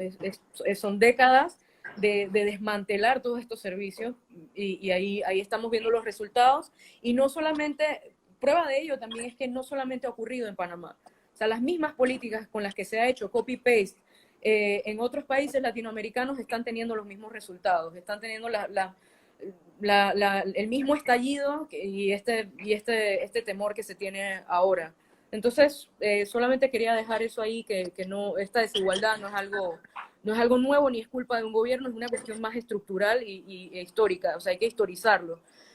son décadas de desmantelar todos estos servicios y ahí estamos viendo los resultados y no solamente, prueba de ello también es que no solamente ha ocurrido en Panamá, o sea, las mismas políticas con las que se ha hecho copy-paste en otros países latinoamericanos están teniendo los mismos resultados, están teniendo el mismo estallido y este temor que se tiene ahora. Entonces, solamente quería dejar eso ahí, que no, esta desigualdad no es algo nuevo ni es culpa de un gobierno, es una cuestión más estructural e histórica, o sea, hay que historizarlo.